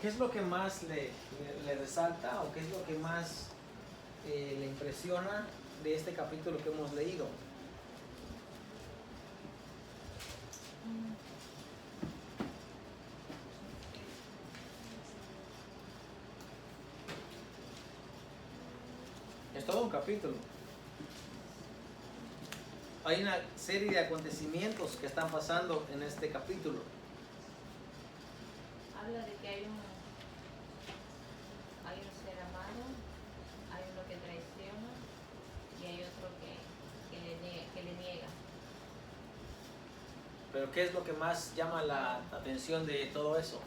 ¿qué es lo que más le resalta o qué es lo que más le impresiona de este capítulo que hemos leído? Es todo un capítulo. Hay una serie de acontecimientos que están pasando en este capítulo. Habla de que hay un ser amado, hay uno que traiciona y hay otro que le niega. Pero ¿qué es lo que más llama la atención de todo eso?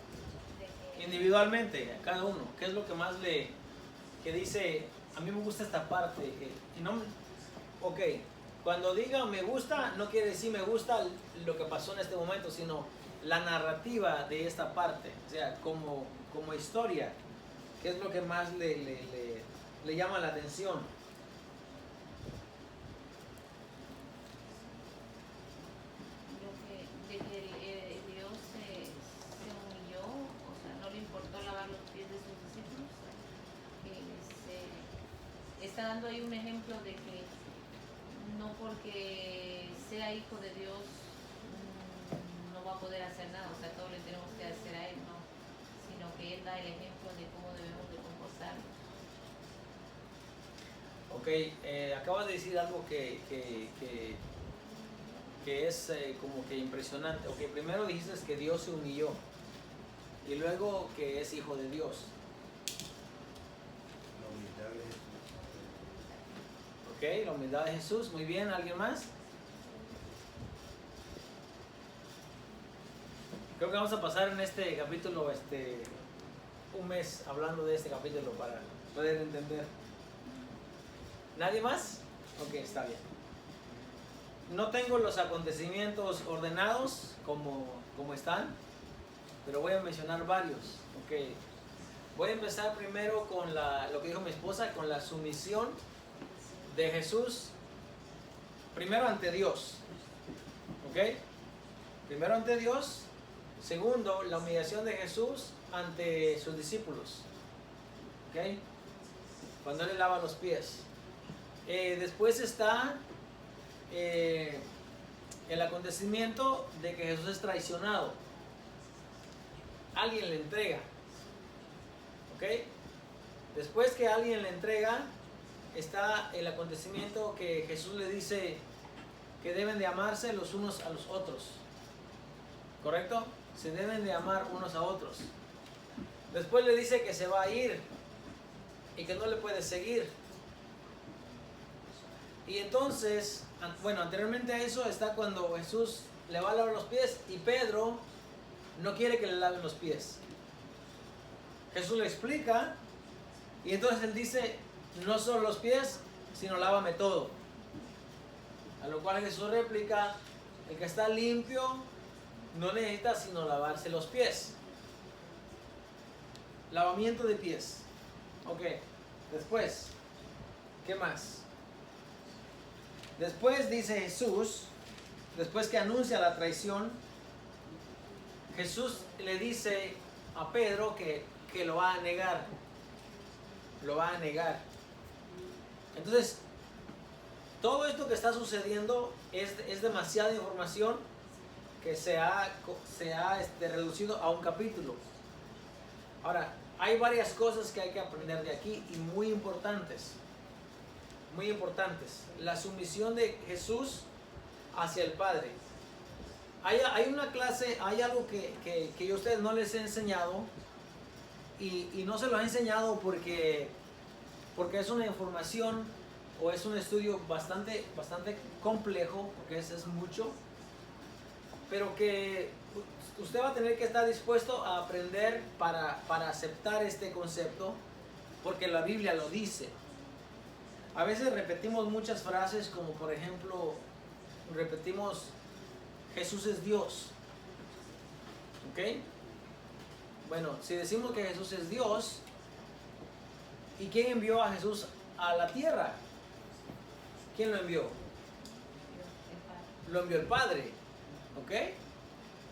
De que Individualmente, a cada uno. ¿Qué es lo que más que dice, a mí me gusta esta parte? Y no, ok, cuando diga me gusta, no quiere decir me gusta lo que pasó en este momento, sino la narrativa de esta parte. O sea, como historia. ¿Qué es lo que más le llama la atención? de que Dios se humilló, o sea, no le importó lavar los pies de sus discípulos. Está dando ahí un ejemplo de que no porque sea hijo de Dios no va a poder hacer nada, o sea, todo le tenemos que hacer a Él, no, sino que Él da el ejemplo de cómo debemos de comportarnos. Ok, acabas de decir algo que es como que impresionante. Ok, primero dijiste que Dios se humilló y luego que es hijo de Dios. La humildad de Jesús. Ok, la humildad de Jesús. Muy bien, ¿alguien más? Creo que vamos a pasar en este capítulo un mes hablando de este capítulo para poder entender. ¿Nadie más? Ok, está bien. No tengo los acontecimientos ordenados como están, pero voy a mencionar varios. Okay. Voy a empezar primero con lo que dijo mi esposa, con la sumisión de Jesús, primero ante Dios. ¿Ok? Primero ante Dios. Segundo, la humillación de Jesús ante sus discípulos. ¿Ok? Cuando Él le lava los pies. Después está el acontecimiento de que Jesús es traicionado. Alguien le entrega. ¿Ok? Después que alguien le entrega, está el acontecimiento que Jesús le dice que deben de amarse los unos a los otros. ¿Correcto? Se deben de amar unos a otros. Después le dice que se va a ir y que no le puede seguir. Y entonces, bueno, anteriormente a eso está cuando Jesús le va a lavar los pies y Pedro no quiere que le laven los pies. Jesús le explica y entonces él dice, no solo los pies, sino lávame todo. A lo cual Jesús replica, el que está limpio no necesita sino lavarse los pies. Lavamiento de pies. Ok, después, ¿qué más? Después dice Jesús, después que anuncia la traición, Jesús le dice a Pedro que lo va a negar. Lo va a negar. Entonces, todo esto que está sucediendo es demasiada información que se ha reducido a un capítulo. Ahora, hay varias cosas que hay que aprender de aquí y muy importantes. Muy importantes. La sumisión de Jesús hacia el Padre. Hay una clase, hay algo que yo a ustedes no les he enseñado y no se lo he enseñado porque es una información o es un estudio bastante complejo, porque es mucho, pero que usted va a tener que estar dispuesto a aprender para aceptar este concepto, porque la Biblia lo dice. A veces repetimos muchas frases, como por ejemplo, repetimos, Jesús es Dios. ¿Ok? Bueno, si decimos que Jesús es Dios, ¿y quién envió a Jesús a la tierra? ¿Quién lo envió? Lo envió el Padre. ¿Ok?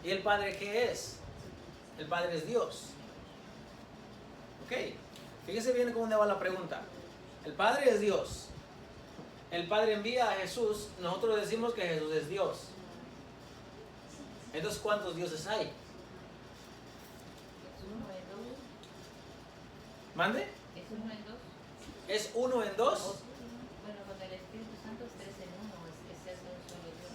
¿Y el Padre qué es? El Padre es Dios. Ok, fíjese bien cómo va la pregunta. El Padre es Dios. El Padre envía a Jesús. Nosotros decimos que Jesús es Dios. Entonces, ¿cuántos dioses hay? Es uno en dos. ¿Mande? Es uno en dos. ¿Es uno en dos? Bueno, con el Espíritu Santo es tres en uno. Es un solo Dios.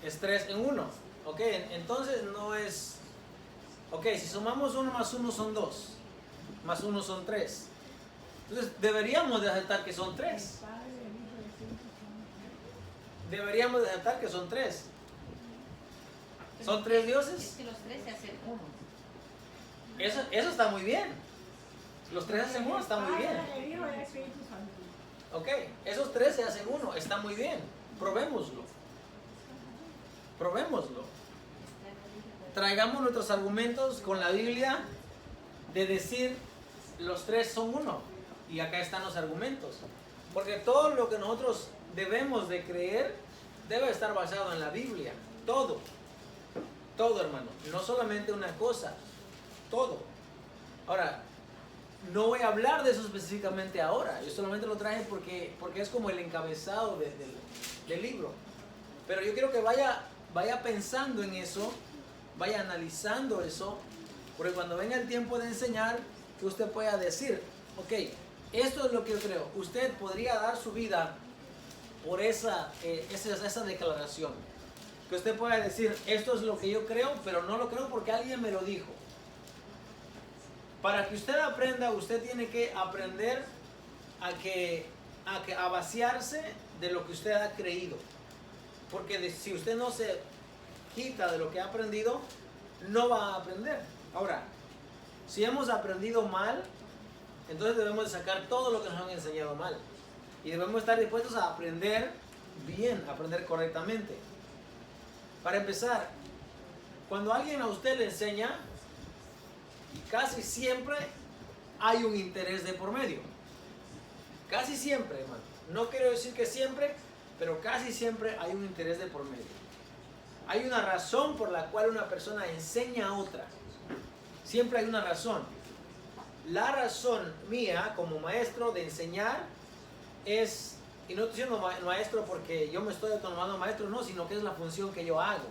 Es 3 en 1. Ok, entonces no es... Ok, si sumamos 1 más 1 son 2. Más 1 son 3. Entonces deberíamos de aceptar que son 3. Deberíamos de aceptar que son 3. ¿Son 3 dioses? Es que los tres se hacen uno. Eso está muy bien. Los 3 hacen 1, está muy bien. Ok, esos 3 se hacen 1, está muy bien. Probémoslo. Probémoslo. Traigamos nuestros argumentos con la Biblia de decir los 3 son 1. Y acá están los argumentos. Porque todo lo que nosotros debemos de creer debe estar basado en la Biblia. Todo. Todo, hermano. No solamente una cosa. Todo. Ahora, no voy a hablar de eso específicamente ahora. Yo solamente lo traje porque es como el encabezado del libro. Pero yo quiero que vaya pensando en eso. Vaya analizando eso. Porque cuando venga el tiempo de enseñar, que usted pueda decir, ok, esto es lo que yo creo. Usted podría dar su vida por esa declaración. Que usted pueda decir, esto es lo que yo creo, pero no lo creo porque alguien me lo dijo. Para que usted aprenda, usted tiene que aprender a vaciarse de lo que usted ha creído. Porque si usted no se quita de lo que ha aprendido, no va a aprender. Ahora, si hemos aprendido mal, entonces debemos de sacar todo lo que nos han enseñado mal. Y debemos estar dispuestos a aprender bien, a aprender correctamente. Para empezar, cuando alguien a usted le enseña, casi siempre hay un interés de por medio. Casi siempre, hermano. No quiero decir que siempre, pero casi siempre hay un interés de por medio. Hay una razón por la cual una persona enseña a otra. Siempre hay una razón. La razón mía como maestro de enseñar es, y no estoy siendo maestro porque yo me estoy autonomando maestro, no, sino que es la función que yo hago.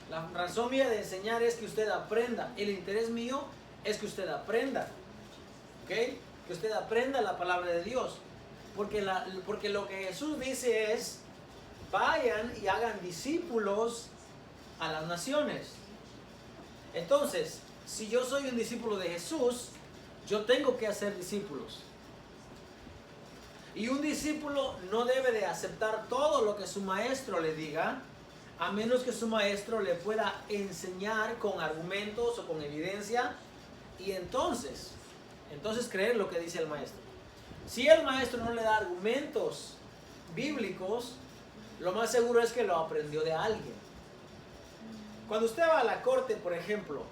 La razón mía de enseñar es que usted aprenda. El interés mío es que usted aprenda. ¿Ok? Que usted aprenda la palabra de Dios. Porque lo que Jesús dice es, vayan y hagan discípulos a las naciones. Entonces, si yo soy un discípulo de Jesús, yo tengo que hacer discípulos. Y un discípulo no debe de aceptar todo lo que su maestro le diga, a menos que su maestro le pueda enseñar con argumentos o con evidencia, y entonces creer lo que dice el maestro. Si el maestro no le da argumentos bíblicos, lo más seguro es que lo aprendió de alguien. Cuando usted va a la corte, por ejemplo,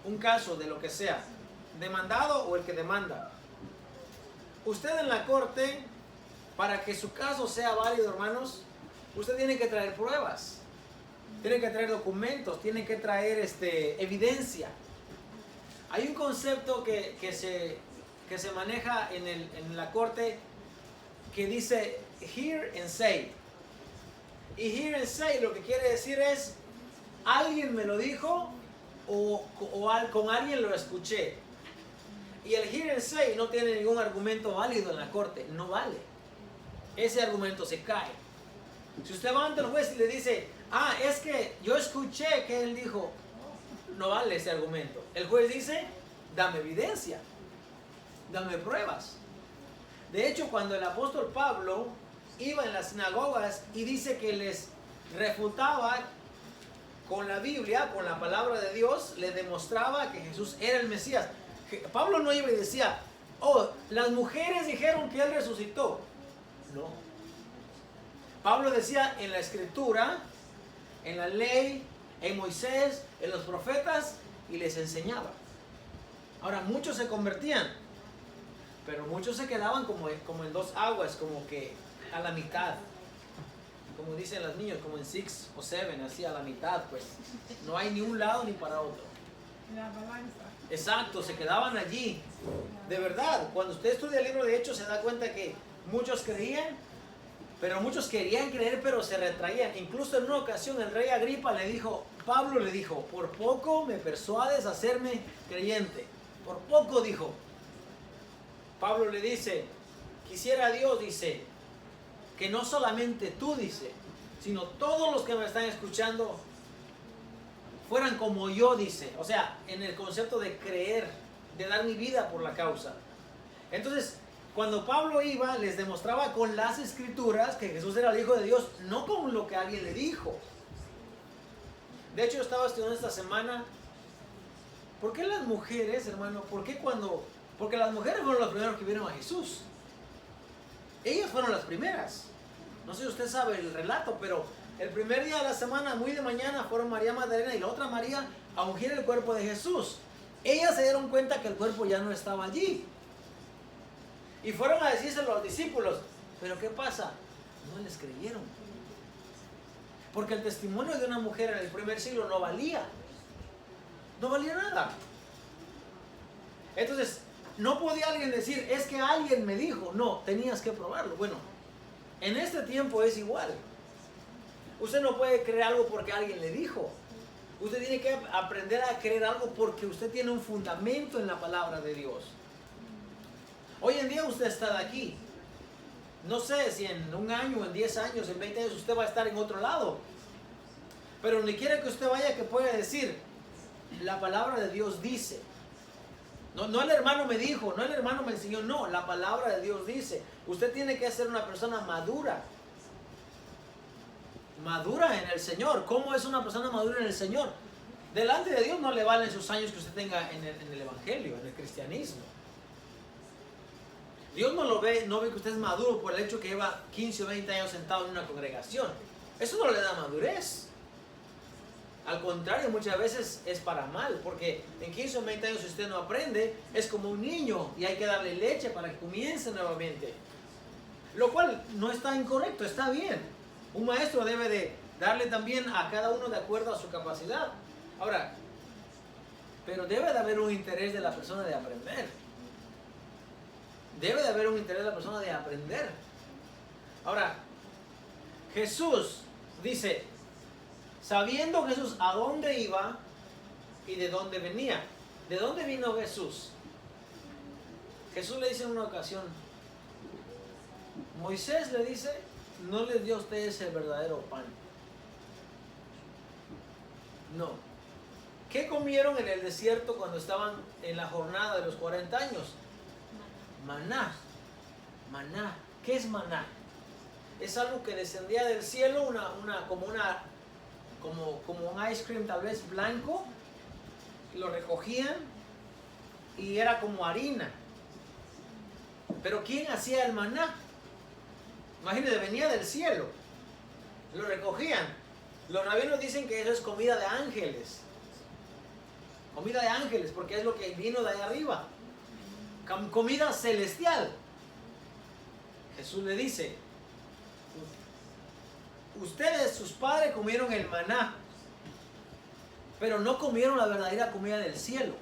un caso de lo que sea, demandado o el que demanda, usted en la corte, para que su caso sea válido, hermanos, usted tiene que traer pruebas, tiene que traer documentos, tiene que traer evidencia. Hay un concepto que se maneja en la corte que dice hear and say. Y hear and say lo que quiere decir es, alguien me lo dijo o con alguien lo escuché. Y el hear and say no tiene ningún argumento válido en la corte, no vale. Ese argumento se cae. Si usted va ante el juez y le dice, es que yo escuché que él dijo, no vale ese argumento. El juez dice, dame evidencia, dame pruebas. De hecho, cuando el apóstol Pablo iba en las sinagogas y dice que les refutaba con la Biblia, con la palabra de Dios, le demostraba que Jesús era el Mesías. Pablo no iba y decía, las mujeres dijeron que él resucitó. No. Pablo decía en la escritura, en la ley, en Moisés, en los profetas, y les enseñaba. Ahora, muchos se convertían, pero muchos se quedaban como en dos aguas, como que a la mitad. Como dicen los niños, como en 6 o 7, así a la mitad, pues. No hay ni un lado ni para otro. La balanza. Exacto, se quedaban allí. De verdad, cuando usted estudia el libro de Hechos se da cuenta que muchos creían, pero muchos querían creer, pero se retraían. Incluso en una ocasión el rey Agripa le dijo, Pablo le dijo, por poco me persuades a hacerme creyente. Por poco, dijo. Pablo le dice, quisiera Dios, dice, que no solamente tú, dice, sino todos los que me están escuchando fueran como yo, dice. O sea, en el concepto de creer, de dar mi vida por la causa. Entonces, cuando Pablo iba, les demostraba con las escrituras que Jesús era el Hijo de Dios, no con lo que alguien le dijo. De hecho, yo estaba estudiando esta semana, ¿por qué las mujeres, hermano? Porque las mujeres fueron los primeros que vieron a Jesús. Ellas fueron las primeras. No sé si usted sabe el relato, pero el primer día de la semana, muy de mañana, fueron María Magdalena y la otra María a ungir el cuerpo de Jesús. Ellas se dieron cuenta que el cuerpo ya no estaba allí. Y fueron a decírselo a los discípulos. Pero ¿qué pasa? No les creyeron. Porque el testimonio de una mujer en el primer siglo no valía. No valía nada. Entonces, no podía alguien decir, es que alguien me dijo. No, tenías que probarlo. Bueno, en este tiempo es igual. Usted no puede creer algo porque alguien le dijo. Usted tiene que aprender a creer algo porque usted tiene un fundamento en la palabra de Dios. Hoy en día usted está de aquí. No sé si en un año, en 10 años, en 20 años usted va a estar en otro lado. Pero donde quiera que usted vaya que pueda decir, la palabra de Dios dice. No el hermano me dijo, no el hermano me enseñó, no, la palabra de Dios dice. Usted tiene que ser una persona madura. Madura en el Señor. ¿Cómo es una persona madura en el Señor? Delante de Dios no le valen sus años que usted tenga en el evangelio, en el cristianismo. Dios no lo ve, no ve que usted es maduro por el hecho que lleva 15 o 20 años sentado en una congregación. Eso no le da madurez. Al contrario, muchas veces es para mal, porque en 15 o 20 años si usted no aprende, es como un niño y hay que darle leche para que comience nuevamente. Lo cual no está incorrecto, está bien. Un maestro debe de darle también a cada uno de acuerdo a su capacidad. Ahora, pero debe de haber un interés de la persona de aprender. Debe de haber un interés de la persona de aprender. Ahora, Jesús dice, sabiendo Jesús a dónde iba y de dónde venía. ¿De dónde vino Jesús? Jesús le dice en una ocasión, Moisés le dice, no les dio a ustedes el verdadero pan. No. ¿Qué comieron en el desierto cuando estaban en la jornada de los 40 años? Maná. Maná. ¿Qué es maná? Es algo que descendía del cielo, como un ice cream tal vez blanco. Lo recogían y era como harina. Pero ¿quién hacía el maná? Imagínense, venía del cielo. Lo recogían. Los rabinos dicen que eso es comida de ángeles. Comida de ángeles, porque es lo que vino de ahí arriba. Comida celestial. Jesús le dice, ustedes, sus padres, comieron el maná, pero no comieron la verdadera comida del cielo.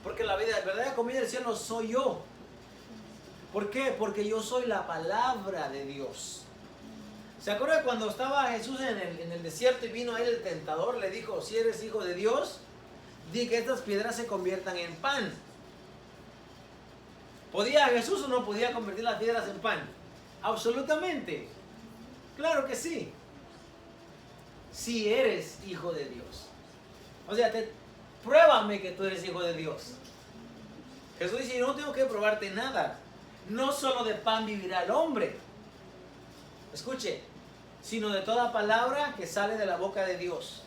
Porque la verdadera comida del cielo soy yo. ¿Por qué? Porque yo soy la palabra de Dios. ¿Se acuerda cuando estaba Jesús en el desierto y vino a él el tentador? Le dijo, si eres hijo de Dios, di que estas piedras se conviertan en pan. ¿Podía Jesús o no podía convertir las piedras en pan? Absolutamente. Claro que sí. Si eres hijo de Dios. O sea, pruébame que tú eres hijo de Dios. Jesús dice, yo no tengo que probarte nada. No solo de pan vivirá el hombre. Escuche, sino de toda palabra que sale de la boca de Dios.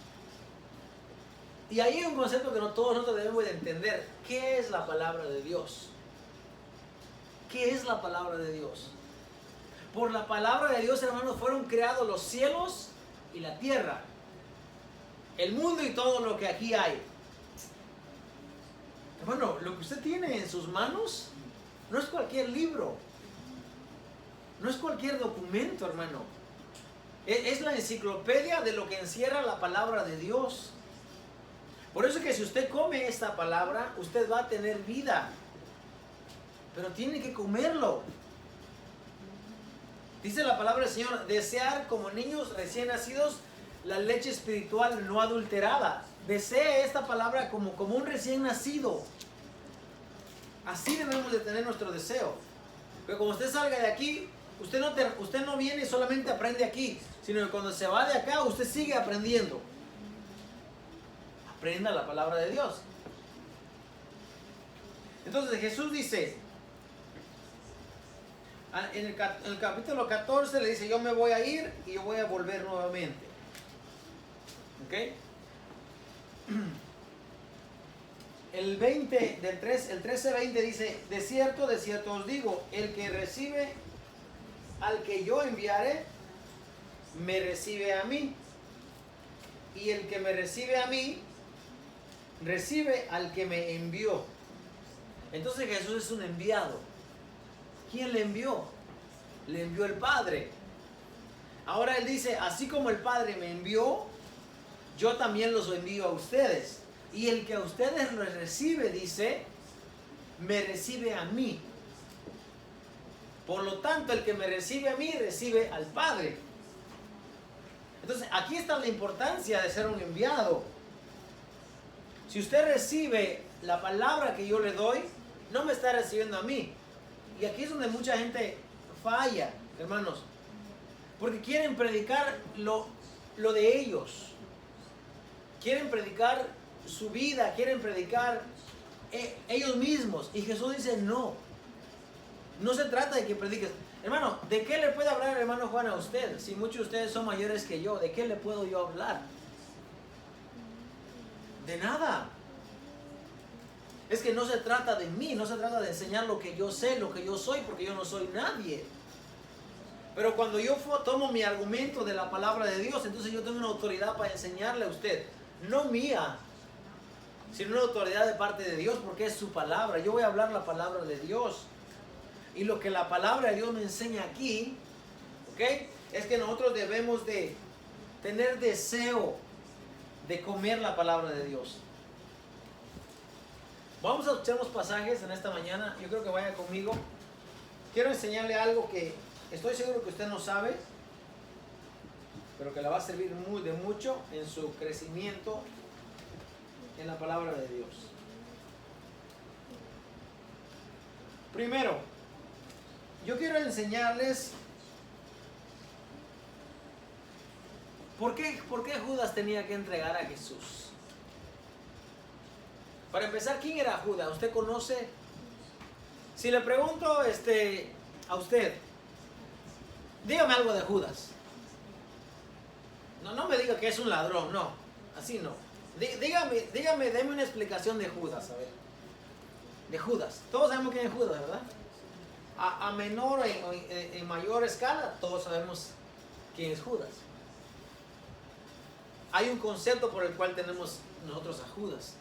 Y ahí hay un concepto que todos nosotros debemos de entender. ¿Qué es la palabra de Dios? ¿Qué es la palabra de Dios? Por la palabra de Dios, hermanos, fueron creados los cielos y la tierra. El mundo y todo lo que aquí hay. Hermano, lo que usted tiene en sus manos no es cualquier libro. No es cualquier documento, hermano. Es la enciclopedia de lo que encierra la palabra de Dios. Por eso que si usted come esta palabra, usted va a tener vida. Pero tiene que comerlo. Dice la palabra del Señor, desear como niños recién nacidos la leche espiritual no adulterada. Desee esta palabra como un recién nacido. Así debemos de tener nuestro deseo. Pero cuando usted salga de aquí, usted no viene y solamente aprende aquí, sino que cuando se va de acá, usted sigue aprendiendo. Aprenda la palabra de Dios. Entonces Jesús dice, en el capítulo 14 le dice, yo me voy a ir y yo voy a volver nuevamente. ¿Ok? El 20 del 3, el 13:20 dice, de cierto os digo, el que recibe al que yo enviaré, me recibe a mí. Y el que me recibe a mí, recibe al que me envió. Entonces Jesús es un enviado. ¿Quién le envió? Le envió el Padre. Ahora Él dice, así como el Padre me envió, yo también los envío a ustedes. Y el que a ustedes los recibe, dice, me recibe a mí. Por lo tanto, el que me recibe a mí, recibe al Padre. Entonces, aquí está la importancia de ser un enviado. Si usted recibe la palabra que yo le doy, no me está recibiendo a mí. Y aquí es donde mucha gente falla, hermanos. Porque quieren predicar lo de ellos. Quieren predicar su vida, quieren predicar ellos mismos. Y Jesús dice, no. No se trata de que prediques. Hermano, ¿de qué le puede hablar el hermano Juan a usted? Si muchos de ustedes son mayores que yo, ¿de qué le puedo yo hablar? De nada. Es que no se trata de mí, no se trata de enseñar lo que yo sé, lo que yo soy, porque yo no soy nadie. Pero cuando yo tomo mi argumento de la palabra de Dios, entonces yo tengo una autoridad para enseñarle a usted. No mía, sino una autoridad de parte de Dios, porque es su palabra. Yo voy a hablar la palabra de Dios. Y lo que la palabra de Dios me enseña aquí, ¿ok? Es que nosotros debemos de tener deseo de comer la palabra de Dios. Vamos a escuchar unos pasajes en esta mañana. Yo creo que vaya conmigo. Quiero enseñarle algo que estoy seguro que usted no sabe, pero que le va a servir de mucho en su crecimiento en la palabra de Dios. Primero, yo quiero enseñarles por qué Judas tenía que entregar a Jesús. Para empezar, ¿quién era Judas? ¿Usted conoce? Si le pregunto a usted, dígame algo de Judas. No me diga que es un ladrón, no, así no. Deme una explicación de Judas, a ver. De Judas. Todos sabemos quién es Judas, ¿verdad? A menor o en mayor escala, todos sabemos quién es Judas. Hay un concepto por el cual tenemos nosotros a Judas,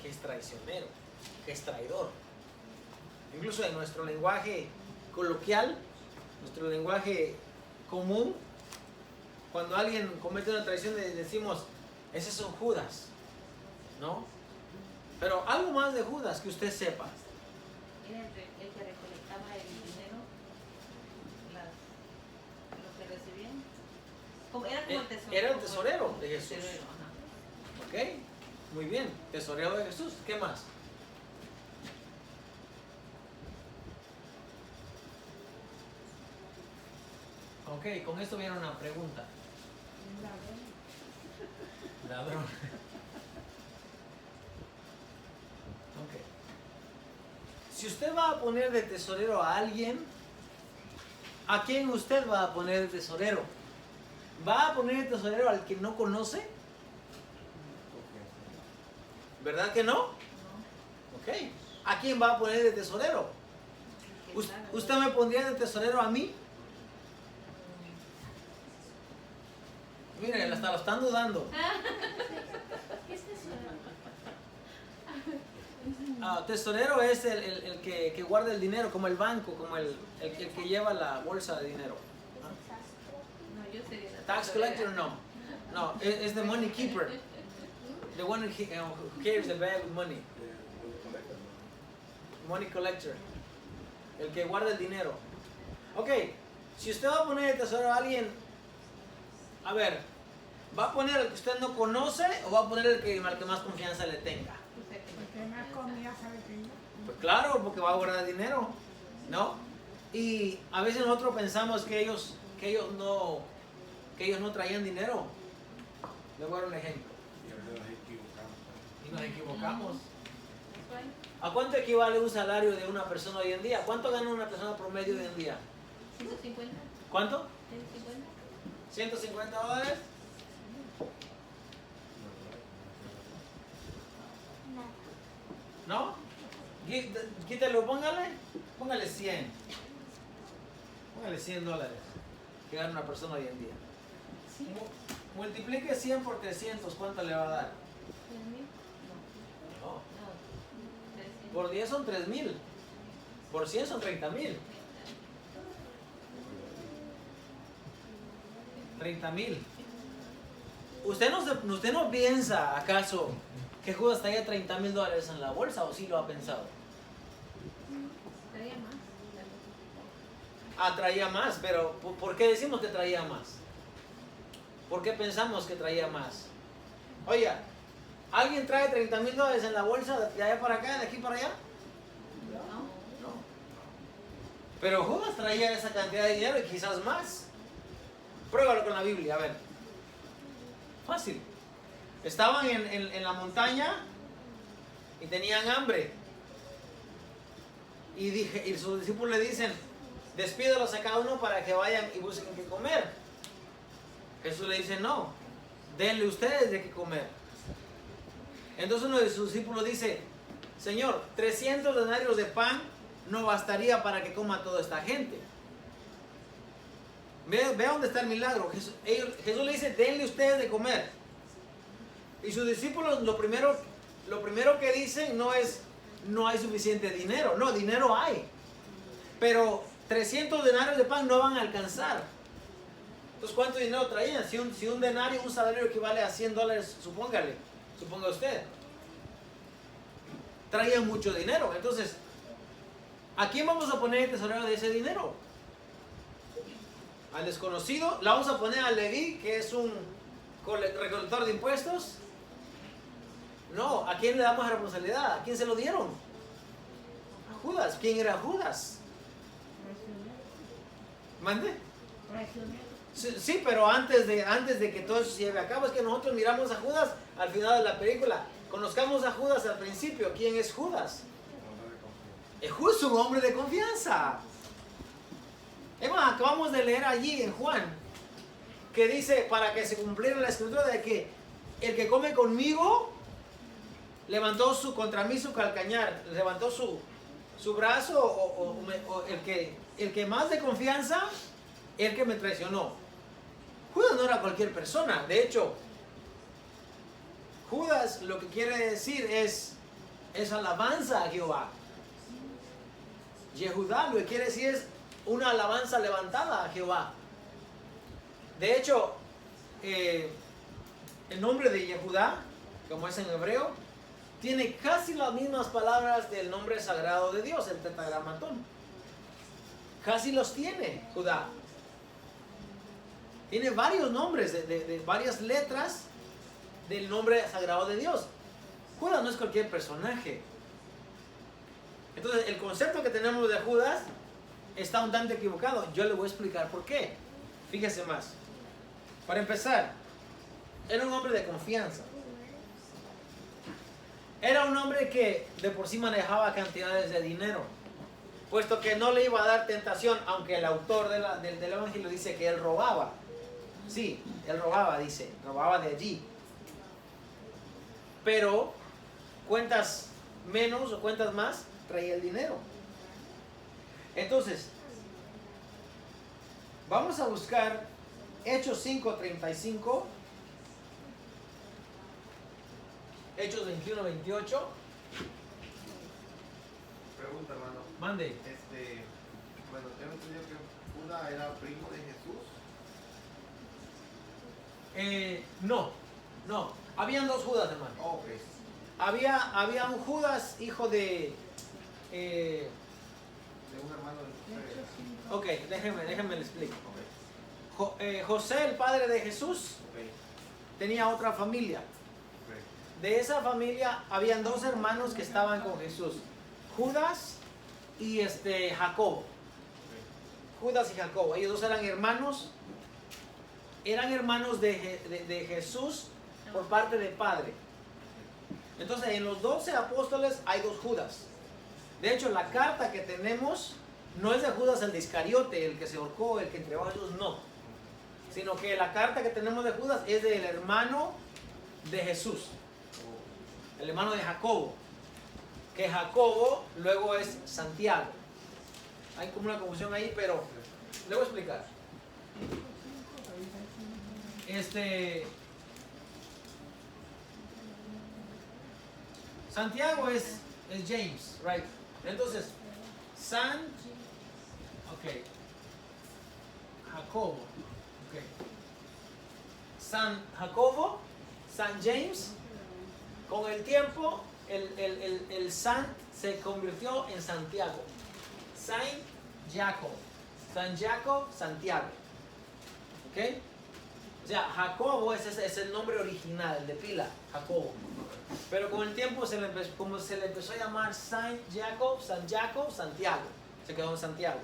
que es traicionero, que es traidor. Incluso en nuestro lenguaje coloquial, nuestro lenguaje común, cuando alguien comete una traición decimos, ese es un Judas, ¿no? Pero algo más de Judas que usted sepa. Era el que recolectaba el dinero, lo que recibían. Era como el tesorero. Era el tesorero de Jesús. Tesorero, ajá. ¿Ok? Muy bien, tesorero de Jesús. ¿Qué más? Ok, con esto viene una pregunta. Ladrón. Ok. Si usted va a poner de tesorero a alguien, ¿a quién usted va a poner de tesorero? ¿Va a poner de tesorero al que no conoce? ¿Verdad que no? Ok. ¿A quién va a poner de tesorero? ¿Usted me pondría de tesorero a mí? Miren, hasta lo están dudando. ¿Qué es tesorero? Tesorero es el que guarda el dinero, como el banco, como el que lleva la bolsa de dinero. No, yo sería la Tax collector no. No, es the money keeper. The one who carries the bag with money. Money collector. El que guarda el dinero. Ok, si usted va a poner el tesoro a alguien, a ver, ¿va a poner el que usted no conoce o va a poner el que, al que más confianza le tenga? Porque más confianza le tengo. Pues claro, porque va a guardar dinero, ¿no? Y a veces nosotros pensamos que ellos no traían dinero. Le voy a dar un ejemplo. Y nos equivocamos. ¿A cuánto equivale un salario de una persona hoy en día? ¿Cuánto gana una persona promedio hoy en día? 150. ¿Cuánto? 150. ¿$150? ¿No? Quítelo, póngale 100. Póngale $100 que gana una persona hoy en día. Multiplique 100 por 300, ¿cuánto le va a dar? 3.000. No. No. 300. Por 10 son 3,000. Por 100 son 30,000. 30,000. ¿Usted no piensa acaso que Judas traía $30,000 en la bolsa o sí lo ha pensado? Traía más. Ah, traía más, pero ¿por qué decimos que traía más? ¿Por qué pensamos que traía más? Oiga, ¿alguien trae $30,000 en la bolsa de allá para acá, de aquí para allá? No. No. Pero Judas traía esa cantidad de dinero y quizás más. Pruébalo con la Biblia, a ver. Fácil. Estaban en la montaña y tenían hambre. Y sus discípulos le dicen, despídalos a cada uno para que vayan y busquen qué comer. Jesús le dice, no, denle ustedes de qué comer. Entonces uno de sus discípulos dice, Señor, 300 denarios de pan no bastaría para que coma toda esta gente. Ve dónde está el milagro. Jesús le dice, denle ustedes de comer. Y sus discípulos lo primero que dicen no es, no hay suficiente dinero. No, dinero hay. Pero 300 denarios de pan no van a alcanzar. Entonces, ¿cuánto dinero traían? Si un denario, un salario equivale a $100, suponga usted. Traían mucho dinero. Entonces, ¿a quién vamos a poner el tesorero de ese dinero? Al desconocido. La vamos a poner a Leví, que es un recolector de impuestos. No, ¿a quién le damos la responsabilidad? ¿A quién se lo dieron? A Judas. ¿Quién era Judas? ¿Mande? Sí, pero antes de que todo eso se lleve a cabo, es que nosotros miramos a Judas al final de la película. Conozcamos a Judas al principio. ¿Quién es Judas? Es justo un hombre de confianza. Acabamos de leer allí en Juan que dice, para que se cumpliera la escritura de que el que come conmigo levantó contra mí su calcañar, levantó su brazo, o el que más de confianza, el que me traicionó. Judas no era cualquier persona. De hecho, Judas lo que quiere decir es alabanza a Jehová. Yehudá lo que quiere decir es una alabanza levantada a Jehová. De hecho, el nombre de Yehudá, como es en hebreo, tiene casi las mismas palabras del nombre sagrado de Dios, el tetragramatón. Casi los tiene Judá. Tiene varios nombres, de varias letras del nombre sagrado de Dios. Judas no es cualquier personaje. Entonces, el concepto que tenemos de Judas está un tanto equivocado. Yo le voy a explicar por qué. Fíjese más. Para empezar, era un hombre de confianza. Era un hombre que de por sí manejaba cantidades de dinero, puesto que no le iba a dar tentación, aunque el autor del Evangelio dice que él robaba. Sí, él robaba, dice, robaba de allí. Pero cuentas menos o cuentas más, traía el dinero. Entonces, vamos a buscar Hechos 5:35, Hechos 21:28. Pregunta, hermano. Mande. Bueno, tengo entendido que Judas era primo de Jesús. No. Habían dos Judas, hermano. Ok. Había un Judas, hijo de... De un hermano de De hecho, José. sí. ok, déjenme le explico. Ok. José, el padre de Jesús, Ok. tenía otra familia. Ok. De esa familia habían dos hermanos que estaban con Jesús. Judas y Jacobo. Ok. Judas y Jacobo. Ellos dos eran hermanos. Eran hermanos de Jesús por parte del Padre. Entonces, en los 12 apóstoles hay dos Judas. De hecho, la carta que tenemos no es de Judas el de Iscariote, el que se ahorcó, el que entregó a Jesús, no. Sino que la carta que tenemos de Judas es del hermano de Jesús, el hermano de Jacobo. Que Jacobo luego es Santiago. Hay como una confusión ahí, pero le voy a explicar. Santiago es James, right? Entonces, Jacobo, ok. San Jacobo, San James, con el tiempo el San se convirtió en Santiago. Saint Jacob, San Jacob, Santiago, ok. O sea, Jacobo es el nombre original, el de pila, Jacobo. Pero con el tiempo como se le empezó a llamar Saint Jacob, Santiago. Se quedó en Santiago.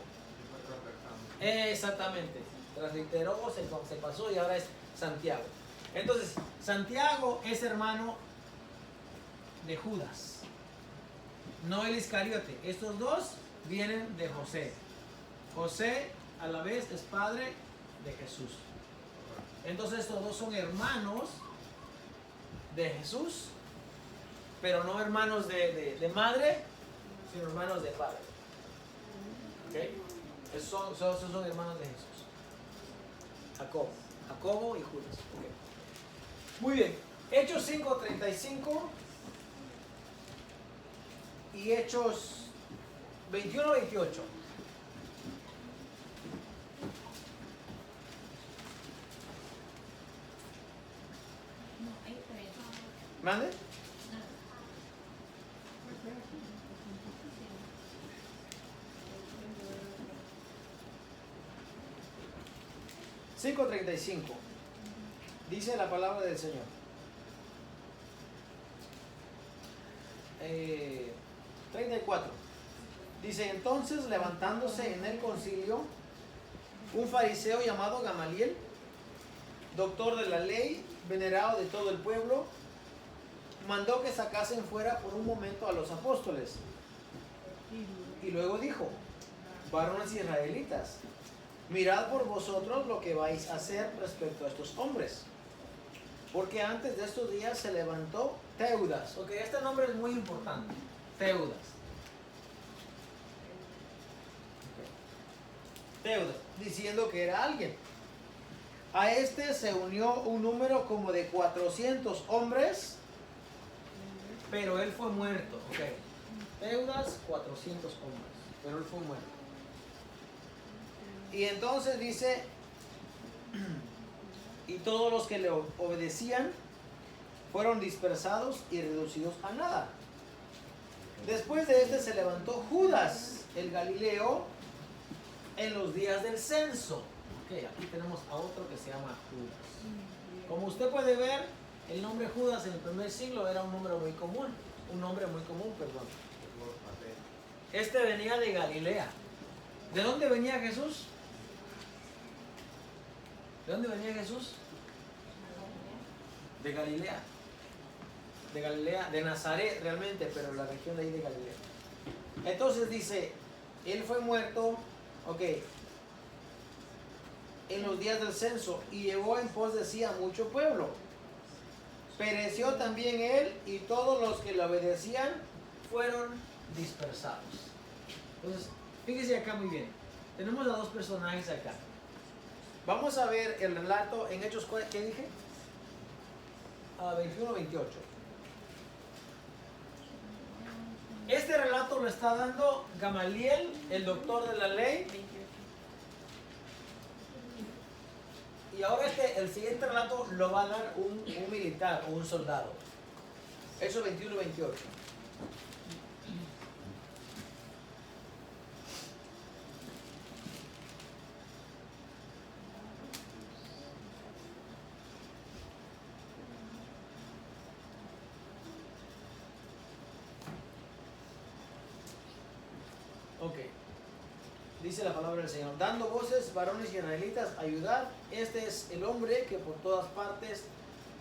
Exactamente. Transliteró, se pasó y ahora es Santiago. Entonces, Santiago es hermano de Judas. No el Iscariote. Estos dos vienen de José. José a la vez es padre de Jesús. Entonces estos dos son hermanos de Jesús, pero no hermanos de madre, sino hermanos de padre. ¿Ok? Esos son hermanos de Jesús. Jacobo y Judas. ¿Okay? Muy bien. Hechos 5:35 y Hechos 21:28. No, ahí está bien. ¿Mande? No. 5:35. Dice la palabra del Señor. 34. Dice, entonces levantándose en el concilio, un fariseo llamado Gamaliel, doctor de la ley, venerado de todo el pueblo, mandó que sacasen fuera por un momento a los apóstoles. Y luego dijo, varones israelitas, mirad por vosotros lo que vais a hacer respecto a estos hombres. Porque antes de estos días se levantó Teudas. Ok, este nombre es muy importante. Teudas. Teudas, diciendo que era alguien. A este se unió un número como de 400 hombres, pero él fue muerto. Ok. Teudas, 400 hombres, pero él fue muerto. Y entonces dice, y todos los que le obedecían fueron dispersados y reducidos a nada. Después de este se levantó Judas, el Galileo, en los días del censo. Ok, aquí tenemos a otro que se llama Judas. Como usted puede ver, el nombre Judas en el primer siglo era un nombre muy común. Un nombre muy común, perdón. Este venía de Galilea. ¿De dónde venía Jesús? ¿De dónde venía Jesús? De Galilea. De Galilea, de Nazaret realmente, pero la región de ahí de Galilea. Entonces dice, él fue muerto, ok, en los días del censo y llevó en pos de sí a mucho pueblo. Pereció también él y todos los que le obedecían fueron dispersados. Entonces, fíjese acá muy bien. Tenemos a dos personajes acá. Vamos a ver el relato en Hechos, ¿qué dije? 21-28. Este relato lo está dando Gamaliel, el doctor de la ley, Y ahora el siguiente relato lo va a dar un militar o un soldado. Hechos 21-28. Ok. Dice la palabra del Señor. Dando voces, varones israelitas, ayudad. Este es el hombre que por todas partes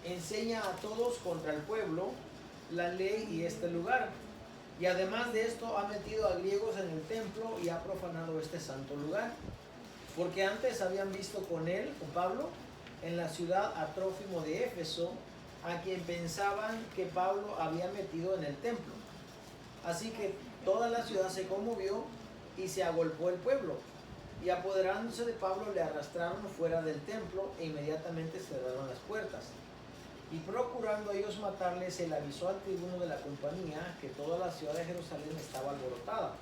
enseña a todos contra el pueblo la ley y este lugar. Y además de esto ha metido a griegos en el templo y ha profanado este santo lugar. Porque antes habían visto con él, con Pablo, en la ciudad a Trófimo de Éfeso, a quien pensaban que Pablo había metido en el templo. Así que toda la ciudad se conmovió y se agolpó el pueblo. Y apoderándose de Pablo le arrastraron fuera del templo e inmediatamente cerraron las puertas. Y procurando ellos matarle, se le avisó al tribuno de la compañía que toda la ciudad de Jerusalén estaba alborotada.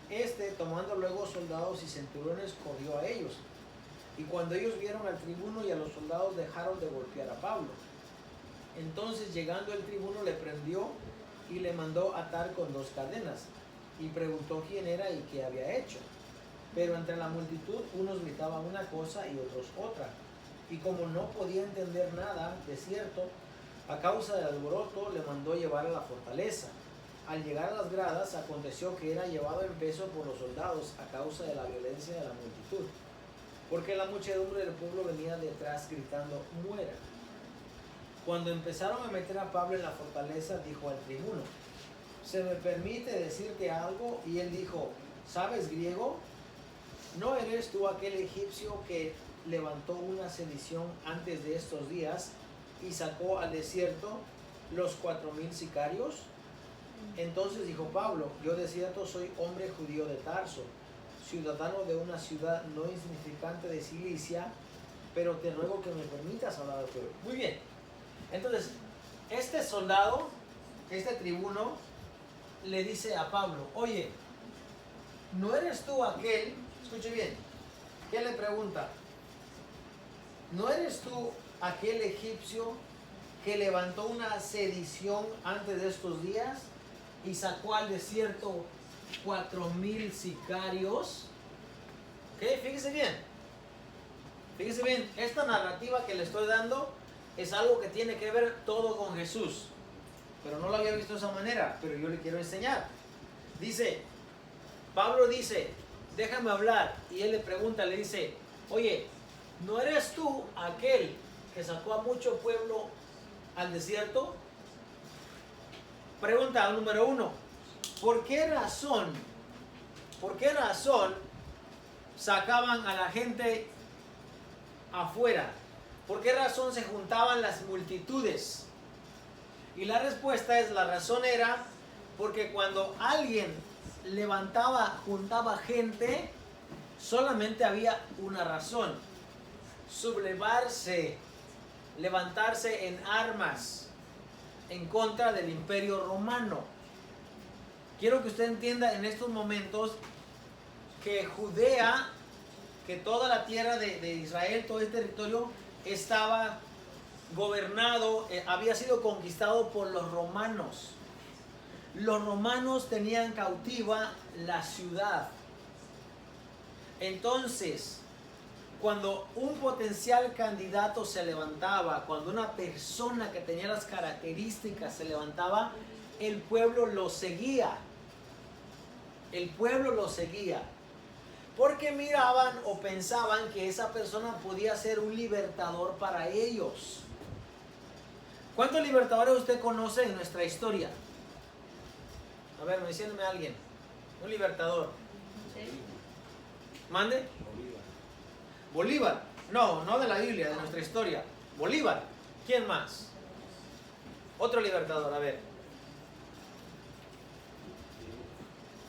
Este, tomando luego soldados y centuriones, corrió a ellos. Y cuando ellos vieron al tribuno y a los soldados, dejaron de golpear a Pablo. Entonces, llegando el tribuno, le prendió y le mandó atar con 2 cadenas. Y preguntó quién era y qué había hecho. Pero entre la multitud, unos gritaban una cosa y otros otra. Y como no podía entender nada de cierto, a causa del alboroto, le mandó llevar a la fortaleza. Al llegar a las gradas, aconteció que era llevado en peso por los soldados a causa de la violencia de la multitud. Porque la muchedumbre del pueblo venía detrás gritando, muera. Cuando empezaron a meter a Pablo en la fortaleza, dijo al tribuno, ¿se me permite decirte algo? Y él dijo, ¿sabes griego? ¿No eres tú aquel egipcio que levantó una sedición antes de estos días y sacó al desierto los 4,000 sicarios? Entonces dijo Pablo, yo de cierto soy hombre judío de Tarso, ciudadano de una ciudad no insignificante de Cilicia, pero te ruego que me permitas hablar al pueblo. Muy bien. Entonces, este soldado, este tribuno, le dice a Pablo, oye, ¿no eres tú aquel? Escuche bien, ¿qué le pregunta? ¿No eres tú aquel egipcio que levantó una sedición antes de estos días y sacó al desierto 4,000 sicarios? ¿Ok? Fíjese bien. Fíjese bien, esta narrativa que le estoy dando es algo que tiene que ver todo con Jesús. Pero no lo había visto de esa manera, pero yo le quiero enseñar. Dice, Pablo dice, déjame hablar. Y él le pregunta, le dice, oye, ¿no eres tú aquel que sacó a mucho pueblo al desierto? Pregunta número 1, ¿por qué razón sacaban a la gente afuera? ¿Por qué razón se juntaban las multitudes? Y la respuesta es, la razón era porque cuando alguien juntaba gente, solamente había una razón: sublevarse, levantarse en armas en contra del Imperio Romano. Quiero que usted entienda en estos momentos que Judea, que toda la tierra de Israel, todo el territorio, estaba gobernado, había sido conquistado por los romanos. Los romanos tenían cautiva la ciudad. Entonces, cuando un potencial candidato se levantaba, cuando una persona que tenía las características se levantaba, el pueblo lo seguía. El pueblo lo seguía. Porque miraban o pensaban que esa persona podía ser un libertador para ellos. ¿Cuántos libertadores usted conoce en nuestra historia? A ver, mencióneme a alguien. Un libertador. ¿Sí? ¿Mande? Bolívar. No, no de la Biblia, de nuestra historia. Bolívar. ¿Quién más? Otro libertador, a ver.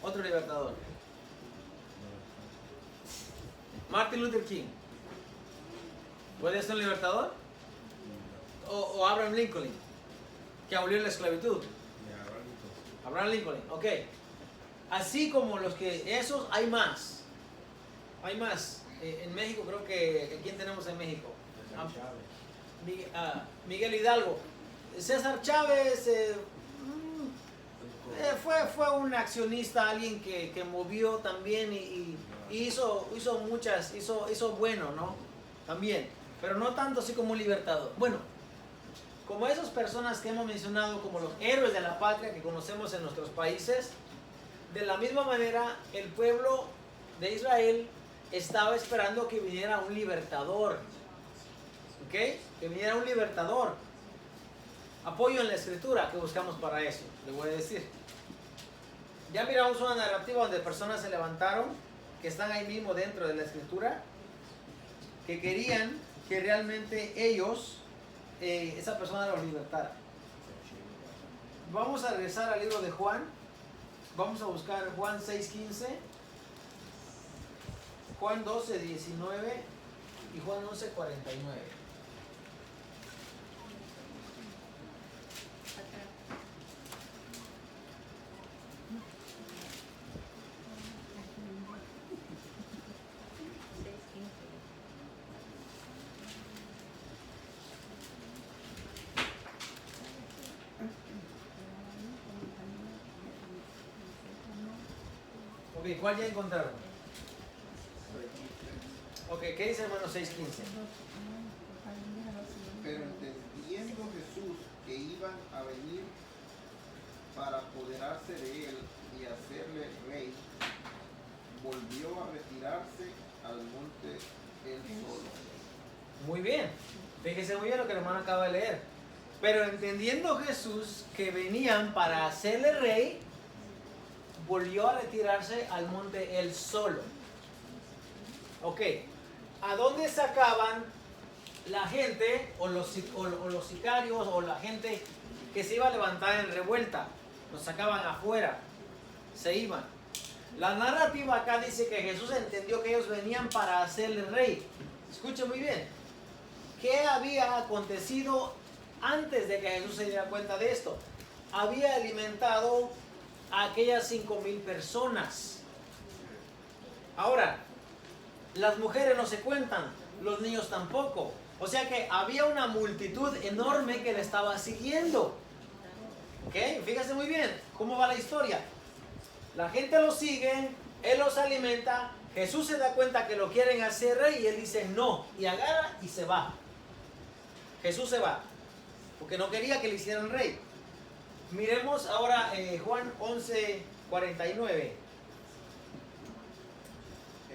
Otro libertador. Martin Luther King. ¿Puede ser un libertador? O Abraham Lincoln, que abolió la esclavitud. Abraham Lincoln, ok. Así como los que esos, hay más. Hay más. En México, creo que, ¿quién tenemos en México? Miguel Hidalgo. César Chávez fue un accionista, alguien que movió también y hizo bueno, ¿no? También, pero no tanto así como un libertador. Bueno, como esas personas que hemos mencionado como los héroes de la patria que conocemos en nuestros países, de la misma manera el pueblo de Israel estaba esperando que viniera un libertador, ¿ok? Que viniera un libertador. Apoyo en la escritura que buscamos para eso, le voy a decir. Ya miramos una narrativa donde personas se levantaron, que están ahí mismo dentro de la escritura, que querían que realmente ellos, esa persona los libertara. Vamos a regresar al libro de Juan. Vamos a buscar Juan 6:15, Juan 12:19 y Juan 11:49. Ok, ¿cuál ya encontraron? Ok, ¿qué dice hermano 6:15? Pero entendiendo Jesús que iban a venir para apoderarse de él y hacerle rey, volvió a retirarse al monte él solo. Muy bien, fíjese muy bien lo que el hermano acaba de leer. Pero entendiendo Jesús que venían para hacerle rey, volvió a retirarse al monte él solo. Ok, ¿a dónde sacaban la gente o los sicarios o la gente que se iba a levantar en revuelta? Los sacaban afuera, se iban. La narrativa acá dice que Jesús entendió que ellos venían para hacerle rey. Escuchen muy bien. ¿Qué había acontecido antes de que Jesús se diera cuenta de esto? Había alimentado a aquellas 5,000 personas. Ahora, las mujeres no se cuentan, los niños tampoco. O sea que había una multitud enorme que le estaba siguiendo. ¿Ok? Fíjense muy bien cómo va la historia. La gente lo sigue, él los alimenta, Jesús se da cuenta que lo quieren hacer rey y él dice no, y agarra y se va. Jesús se va, porque no quería que le hicieran rey. Miremos ahora Juan 11:49.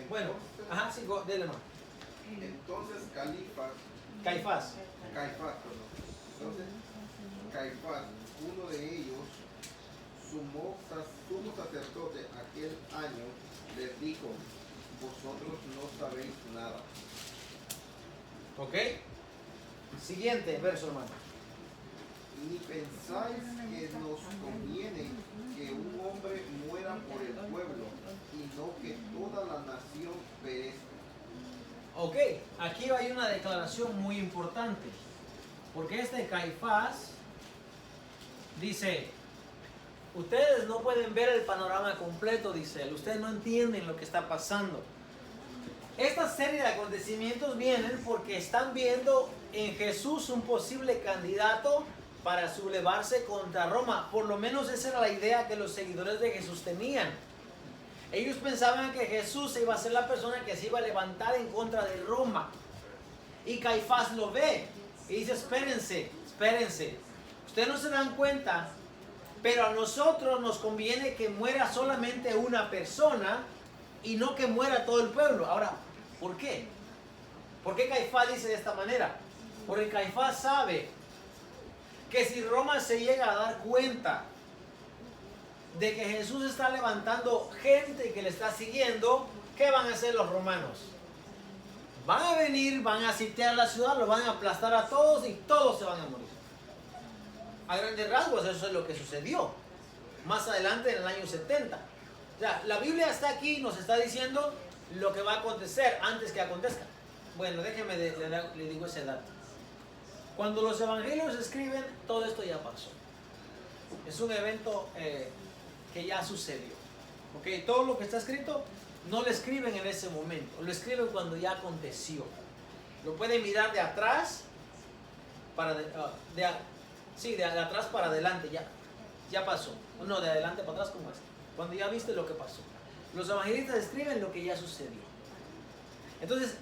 Bueno, ajá, sí, dele más. Entonces Caifás. Entonces Caifás, uno de ellos, sumo sacerdote aquel año, les dijo: vosotros no sabéis nada. ¿Ok? Siguiente verso, hermano. Ni pensáis que nos conviene que un hombre muera por el pueblo y no que toda la nación perezca. Ok, aquí hay una declaración muy importante, porque este Caifás dice, ustedes no pueden ver el panorama completo, dice él, ustedes no entienden lo que está pasando. Esta serie de acontecimientos vienen porque están viendo en Jesús un posible candidato para sublevarse contra Roma. Por lo menos esa era la idea que los seguidores de Jesús tenían. Ellos pensaban que Jesús iba a ser la persona que se iba a levantar en contra de Roma. Y Caifás lo ve y dice, espérense. Ustedes no se dan cuenta, pero a nosotros nos conviene que muera solamente una persona y no que muera todo el pueblo. Ahora, ¿por qué? ¿Por qué Caifás dice de esta manera? Porque Caifás sabe que si Roma se llega a dar cuenta de que Jesús está levantando gente que le está siguiendo, ¿qué van a hacer los romanos? Van a venir, van a sitiar la ciudad, lo van a aplastar a todos y todos se van a morir. A grandes rasgos eso es lo que sucedió más adelante en el año 70. O sea, la Biblia está aquí y nos está diciendo lo que va a acontecer antes que acontezca. Bueno, déjeme le digo ese dato. Cuando los evangelios se escriben, todo esto ya pasó. Es un evento que ya sucedió. ¿Okay? Todo lo que está escrito no lo escriben en ese momento, lo escriben cuando ya aconteció. Lo puede mirar de atrás para de atrás para adelante, ya pasó. No, de adelante para atrás, ¿cómo es? Cuando ya viste lo que pasó. Los evangelistas describen lo que ya sucedió. Entonces,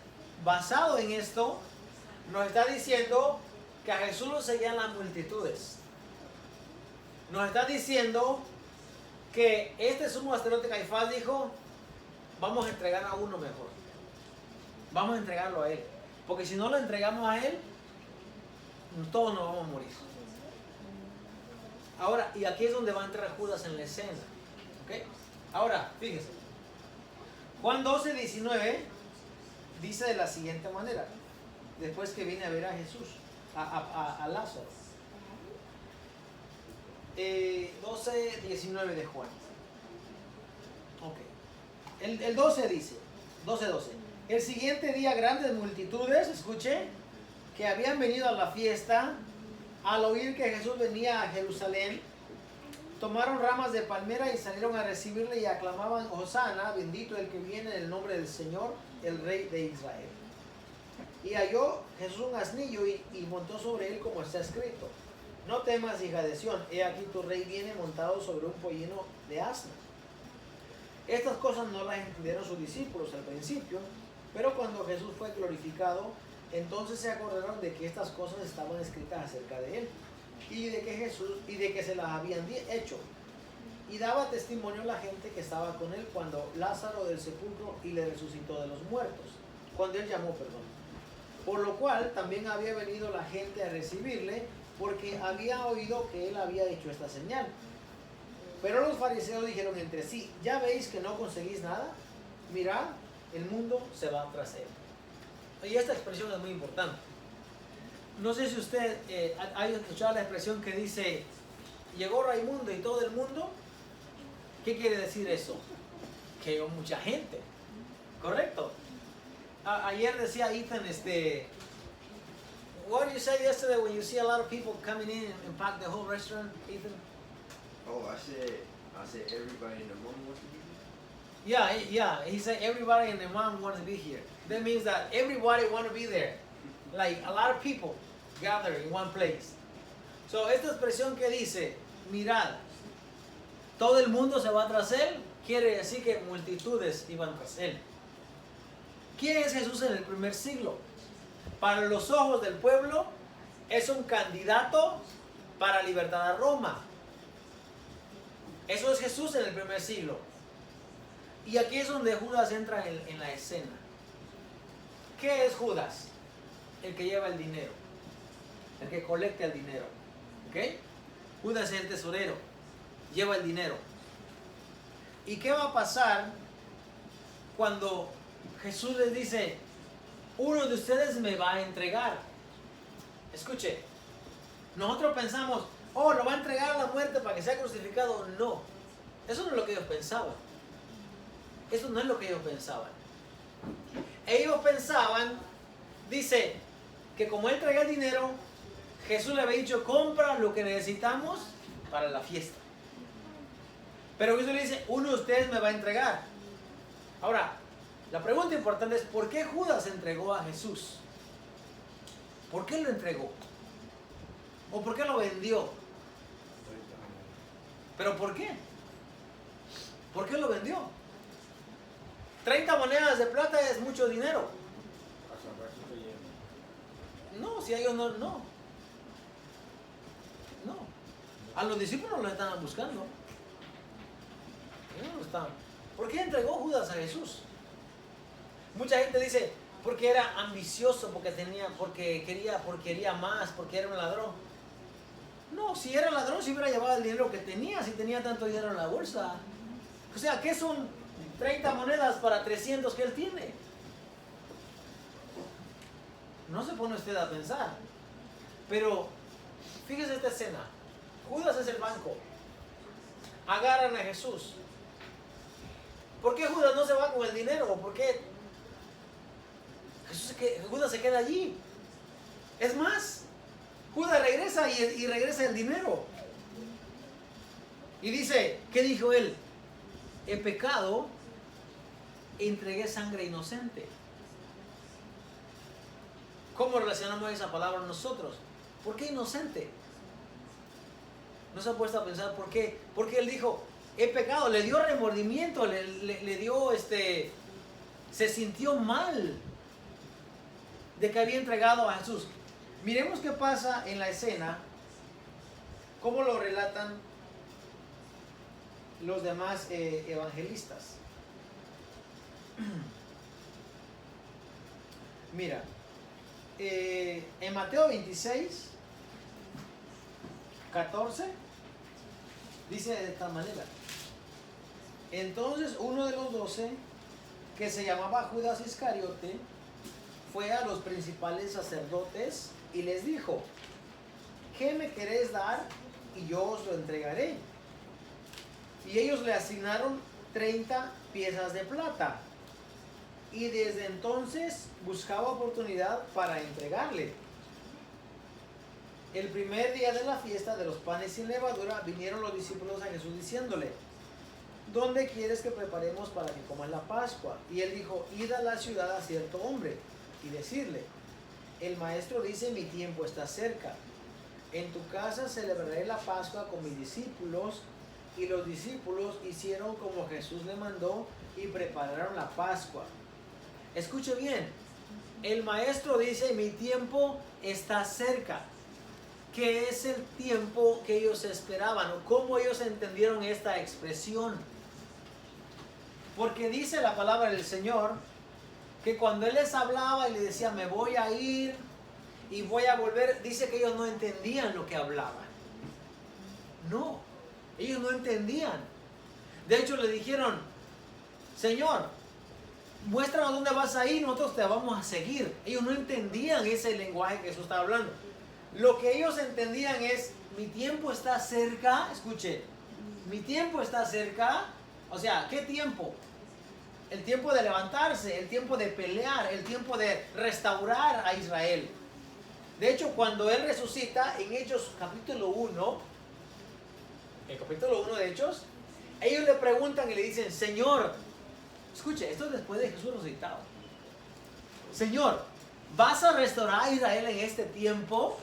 basado en esto, nos está diciendo que a Jesús lo seguían las multitudes. Nos está diciendo que este sumo sacerdote Caifás dijo, vamos a entregar a uno mejor. Vamos a entregarlo a él. Porque si no lo entregamos a él, todos nos vamos a morir. Ahora, y aquí es donde va a entrar Judas en la escena. ¿Okay? Ahora, fíjense. Juan 12, 19 dice de la siguiente manera. Después que viene a ver a Jesús, a Lázaro. 12, 19 de Juan. Ok. El 12 dice, 12. El siguiente día grandes multitudes, escuche, que habían venido a la fiesta, al oír que Jesús venía a Jerusalén, tomaron ramas de palmera y salieron a recibirle y aclamaban, Hosana, bendito el que viene en el nombre del Señor, el Rey de Israel. Y halló Jesús un asnillo y montó sobre él como está escrito. No temas, hija de Sión, he aquí tu rey viene montado sobre un pollino de asno. Estas cosas no las entendieron sus discípulos al principio, pero cuando Jesús fue glorificado, entonces se acordaron de que estas cosas estaban escritas acerca de él y de que se las habían hecho. Y daba testimonio a la gente que estaba con él cuando Lázaro del sepulcro y le resucitó de los muertos, cuando él llamó, perdón. Por lo cual también había venido la gente a recibirle, porque había oído que él había hecho esta señal. Pero los fariseos dijeron entre sí, ¿ya veis que no conseguís nada? Mirad, el mundo se va tras él. Y esta expresión es muy importante. No sé si usted ha escuchado la expresión que dice, llegó Raimundo y todo el mundo. ¿Qué quiere decir eso? Que llegó mucha gente. ¿Correcto? Ayer decía Ethan, what did you say yesterday when you see a lot of people coming in and pack the whole restaurant, Ethan? Oh, I said everybody in the room wants to be here. Yeah. He said everybody and their mom wants to be here. That means that everybody want to be there. Like a lot of people gather in one place. So, esta expresión que dice, mirad, todo el mundo se va tras él, quiere decir que multitudes iban tras él. ¿Quién es Jesús en el primer siglo? Para los ojos del pueblo, es un candidato para libertad a Roma. Eso es Jesús en el primer siglo. Y aquí es donde Judas entra en la escena. ¿Qué es Judas? El que lleva el dinero. El que colecta el dinero. ¿Ok? Judas es el tesorero. Lleva el dinero. ¿Y qué va a pasar cuando Jesús les dice, uno de ustedes me va a entregar? Escuche, nosotros pensamos, oh, lo va a entregar a la muerte para que sea crucificado. No, eso no es lo que ellos pensaban. Eso no es lo que ellos pensaban. Ellos pensaban, dice, que como él traía el dinero, Jesús le había dicho, compra lo que necesitamos para la fiesta. Pero Jesús le dice, uno de ustedes me va a entregar. Ahora, la pregunta importante es, ¿por qué Judas entregó a Jesús? ¿Por qué lo entregó? ¿O por qué lo vendió? ¿Pero por qué? ¿Por qué lo vendió? 30 monedas de plata es mucho dinero. No, si a ellos no. A los discípulos los estaban buscando. Ellos no estaban. ¿Por qué entregó Judas a Jesús? Mucha gente dice, porque era ambicioso, porque quería más, porque era un ladrón. No, si era ladrón, si hubiera llevado el dinero que tenía, si tenía tanto dinero en la bolsa. O sea, ¿qué son 30 monedas para 300 que él tiene? No se pone usted a pensar. Pero, fíjese esta escena. Judas es el banco. Agarran a Jesús. ¿Por qué Judas no se va con el dinero? ¿Por qué Judas se queda allí? Es más, Judas regresa y regresa el dinero. Y dice, ¿qué dijo él? He pecado e entregué sangre inocente. ¿Cómo relacionamos esa palabra nosotros? ¿Por qué inocente? ¿No se ha puesto a pensar por qué? Porque él dijo, he pecado, le dio remordimiento, le dio se sintió mal de que había entregado a Jesús. Miremos qué pasa en la escena, cómo lo relatan los demás evangelistas. Mira, en Mateo 26, 14, dice de esta manera. Entonces uno de los 12, que se llamaba Judas Iscariote, fue a los principales sacerdotes y les dijo, ¿qué me queréis dar? Y yo os lo entregaré. Y ellos le asignaron 30 piezas de plata. Y desde entonces buscaba oportunidad para entregarle. El primer día de la fiesta de los panes sin levadura vinieron los discípulos a Jesús diciéndole, ¿dónde quieres que preparemos para que comas la Pascua? Y él dijo, id a la ciudad a cierto hombre y decirle, el maestro dice, mi tiempo está cerca. En tu casa celebraré la Pascua con mis discípulos. Y los discípulos hicieron como Jesús le mandó y prepararon la Pascua. Escuche bien, el maestro dice, mi tiempo está cerca. ¿Qué es el tiempo que ellos esperaban? ¿O cómo ellos entendieron esta expresión? Porque dice la palabra del Señor que cuando Él les hablaba y les decía, me voy a ir y voy a volver, dice que ellos no entendían lo que hablaban. No, ellos no entendían. De hecho le dijeron, Señor, muéstranos dónde vas a ir, nosotros te vamos a seguir. Ellos no entendían ese lenguaje que Jesús estaba hablando. Lo que ellos entendían es, mi tiempo está cerca. Escuche, mi tiempo está cerca. O sea, ¿qué tiempo? El tiempo de levantarse, el tiempo de pelear, el tiempo de restaurar a Israel. De hecho, cuando Él resucita, en Hechos capítulo 1, el capítulo 1 de Hechos, ellos le preguntan y le dicen, Señor, escuche, esto es después de Jesús resucitado. Señor, ¿vas a restaurar a Israel en este tiempo?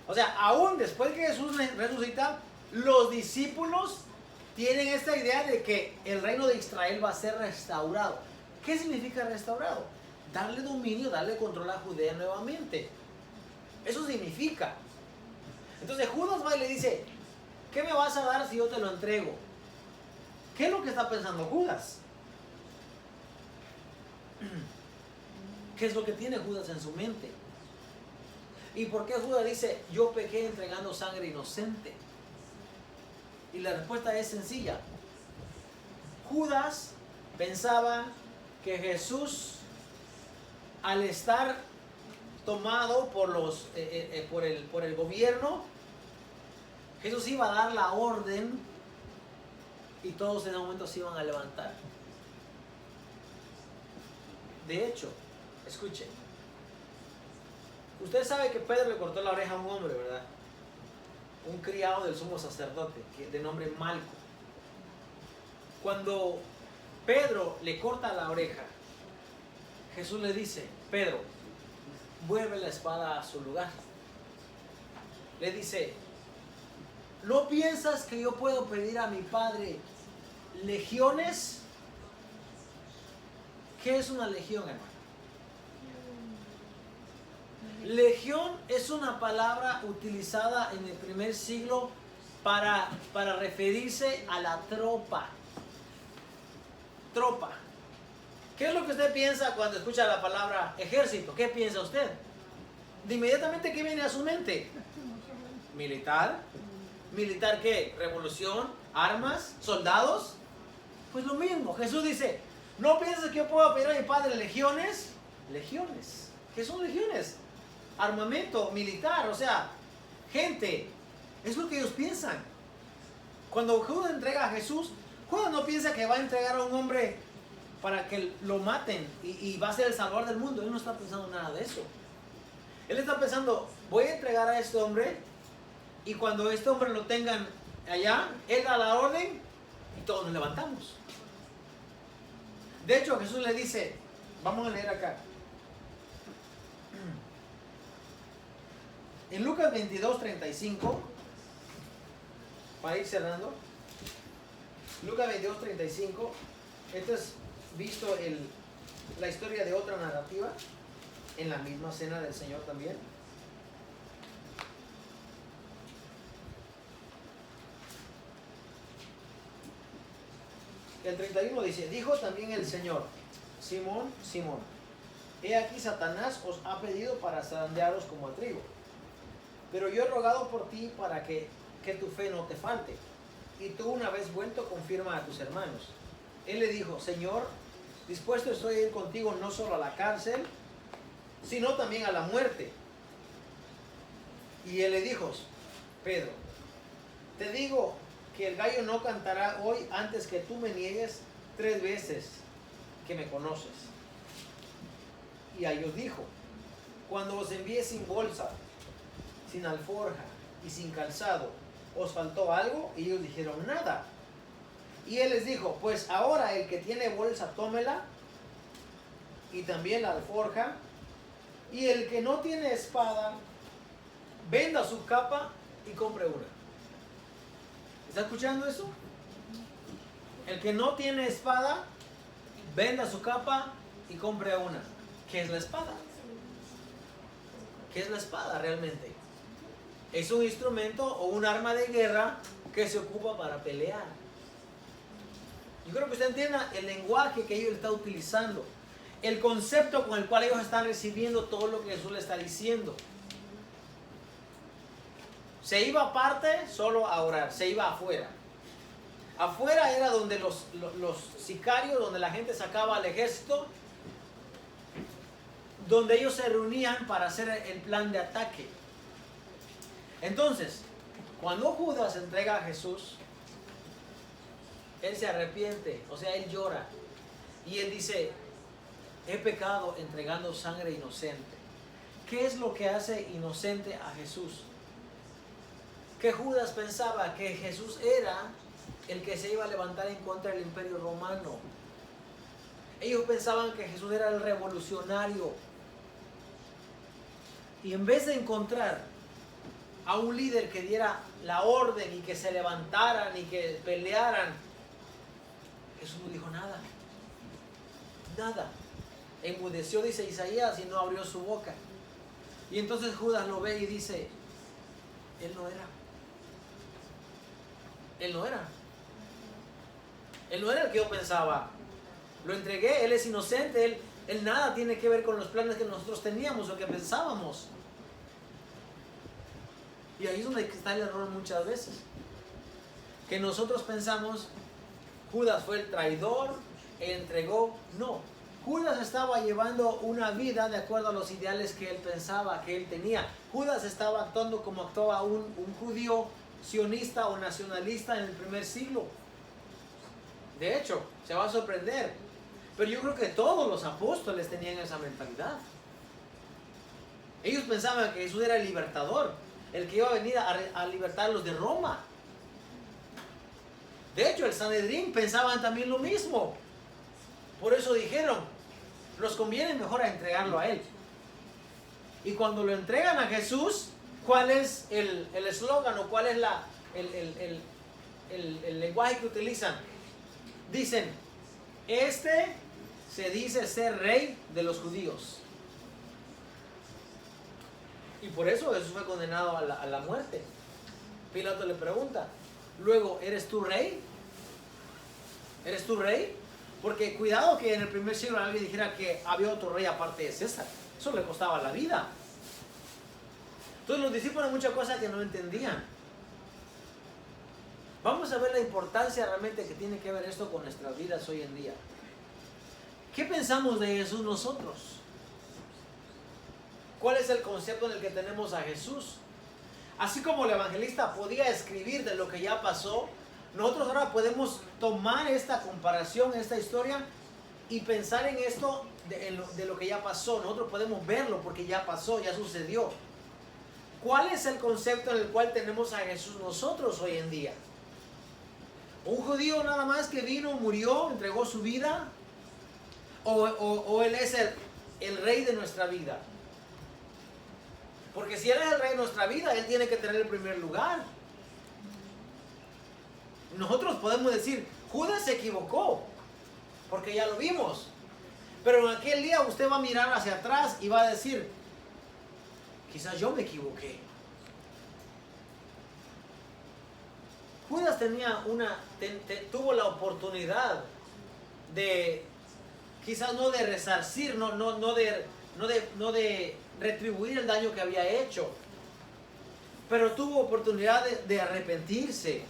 O sea, aún después que Jesús resucita, los discípulos tienen esta idea de que el reino de Israel va a ser restaurado. ¿Qué significa restaurado? Darle dominio, darle control a Judea nuevamente. Eso significa. Entonces Judas va y le dice, ¿qué me vas a dar si yo te lo entrego? ¿Qué es lo que está pensando Judas? ¿Qué es lo que tiene Judas en su mente? ¿Y por qué Judas dice, yo pequé entregando sangre inocente? Y la respuesta es sencilla. Judas pensaba que Jesús, al estar tomado por el gobierno, Jesús iba a dar la orden y todos en ese momento se iban a levantar. De hecho, escuche, usted sabe que Pedro le cortó la oreja a un hombre, ¿verdad? Un criado del sumo sacerdote, de nombre Malco. Cuando Pedro le corta la oreja, Jesús le dice, Pedro, vuelve la espada a su lugar. Le dice, ¿no piensas que yo puedo pedir a mi Padre legiones? ¿Qué es una legión, hermano? Legión es una palabra utilizada en el primer siglo para referirse a la tropa. Tropa. ¿Qué es lo que usted piensa cuando escucha la palabra ejército? ¿Qué piensa usted? De inmediatamente, ¿qué viene a su mente? ¿Militar? ¿Militar qué? ¿Revolución? ¿Armas? ¿Soldados? Pues lo mismo. Jesús dice, ¿no piensas que yo puedo pedir a mi Padre legiones? Legiones. ¿Qué son legiones? Armamento militar, o sea, gente. Es lo que ellos piensan. Cuando Judas entrega a Jesús, Judas no piensa que va a entregar a un hombre para que lo maten y va a ser el salvador del mundo. Él no está pensando nada de eso. Él está pensando, voy a entregar a este hombre y cuando este hombre lo tengan allá, él da la orden y todos nos levantamos. De hecho, Jesús le dice, vamos a leer acá. En Lucas 22:35, para ir cerrando, Lucas 22:35, esto es visto la historia de otra narrativa en la misma cena del Señor también. El 31 dice, dijo también el Señor, Simón, Simón, he aquí Satanás os ha pedido para zarandearos como a trigo, pero yo he rogado por ti para que tu fe no te falte, y tú una vez vuelto confirma a tus hermanos. Él le dijo, Señor, dispuesto estoy a ir contigo no solo a la cárcel, sino también a la muerte. Y él le dijo, Pedro, te digo que el gallo no cantará hoy antes que tú me niegues 3 veces que me conoces. Y a ellos dijo, cuando os envié sin bolsa, sin alforja y sin calzado, ¿os faltó algo? Y ellos dijeron, nada. Y él les dijo, pues ahora el que tiene bolsa, tómela, y también la alforja, y el que no tiene espada, venda su capa y compre una. ¿Está escuchando eso? El que no tiene espada, venda su capa y compre una. ¿Qué es la espada? ¿Qué es la espada realmente? Es un instrumento o un arma de guerra que se ocupa para pelear. Yo creo que usted entienda el lenguaje que ellos están utilizando, el concepto con el cual ellos están recibiendo todo lo que Jesús le está diciendo. Se iba aparte solo a orar, se iba afuera. Afuera era donde los sicarios, donde la gente sacaba al ejército, donde ellos se reunían para hacer el plan de ataque. Entonces, cuando Judas entrega a Jesús, él se arrepiente, o sea, él llora. Y él dice, he pecado entregando sangre inocente. ¿Qué es lo que hace inocente a Jesús? Que Judas pensaba que Jesús era el que se iba a levantar en contra del imperio romano. Ellos pensaban que Jesús era el revolucionario. Y en vez de encontrar a un líder que diera la orden y que se levantaran y que pelearan, Jesús no dijo nada. Nada. Enmudeció, dice Isaías, y no abrió su boca. Y entonces Judas lo ve y dice, él no era. Él no era. Él no era el que yo pensaba. Lo entregué, él es inocente, él nada tiene que ver con los planes que nosotros teníamos o que pensábamos. Y ahí es donde está el error muchas veces. Que nosotros pensamos, Judas fue el traidor, él entregó. No, Judas estaba llevando una vida de acuerdo a los ideales que él pensaba, que él tenía. Judas estaba actuando como actuaba un judío sionista o nacionalista en el primer siglo. De hecho, se va a sorprender, pero yo creo que todos los apóstoles tenían esa mentalidad. Ellos pensaban que Jesús era el libertador, el que iba a venir a libertarlos de Roma. De hecho, el Sanedrín pensaban también lo mismo. Por eso dijeron, nos conviene mejor a entregarlo a él. Y cuando lo entregan a Jesús, ¿cuál es el eslogan o cuál es el lenguaje que utilizan? Dicen, este se dice ser rey de los judíos. Y por eso Jesús fue condenado a la muerte. Pilato le pregunta, luego, ¿eres tú rey? ¿Eres tú rey? Porque cuidado que en el primer siglo alguien dijera que había otro rey aparte de César. Eso le costaba la vida. Entonces los discípulos muchas cosas que no entendían. Vamos a ver la importancia realmente que tiene que ver esto con nuestras vidas hoy en día. ¿Qué pensamos de Jesús nosotros? ¿Cuál es el concepto en el que tenemos a Jesús? Así como el evangelista podía escribir de lo que ya pasó, nosotros ahora podemos tomar esta comparación, esta historia, y pensar en esto de lo que ya pasó. Nosotros podemos verlo porque ya pasó, ya sucedió. ¿Cuál es el concepto en el cual tenemos a Jesús nosotros hoy en día? ¿Un judío nada más que vino, murió, entregó su vida? ¿O Él es el rey de nuestra vida? Porque si Él es el rey de nuestra vida, Él tiene que tener el primer lugar. Nosotros podemos decir, Judas se equivocó, porque ya lo vimos. Pero en aquel día usted va a mirar hacia atrás y va a decir, quizás yo me equivoqué. Judas tenía tuvo la oportunidad de, quizás no de resarcir, no de retribuir el daño que había hecho, pero tuvo oportunidad de arrepentirse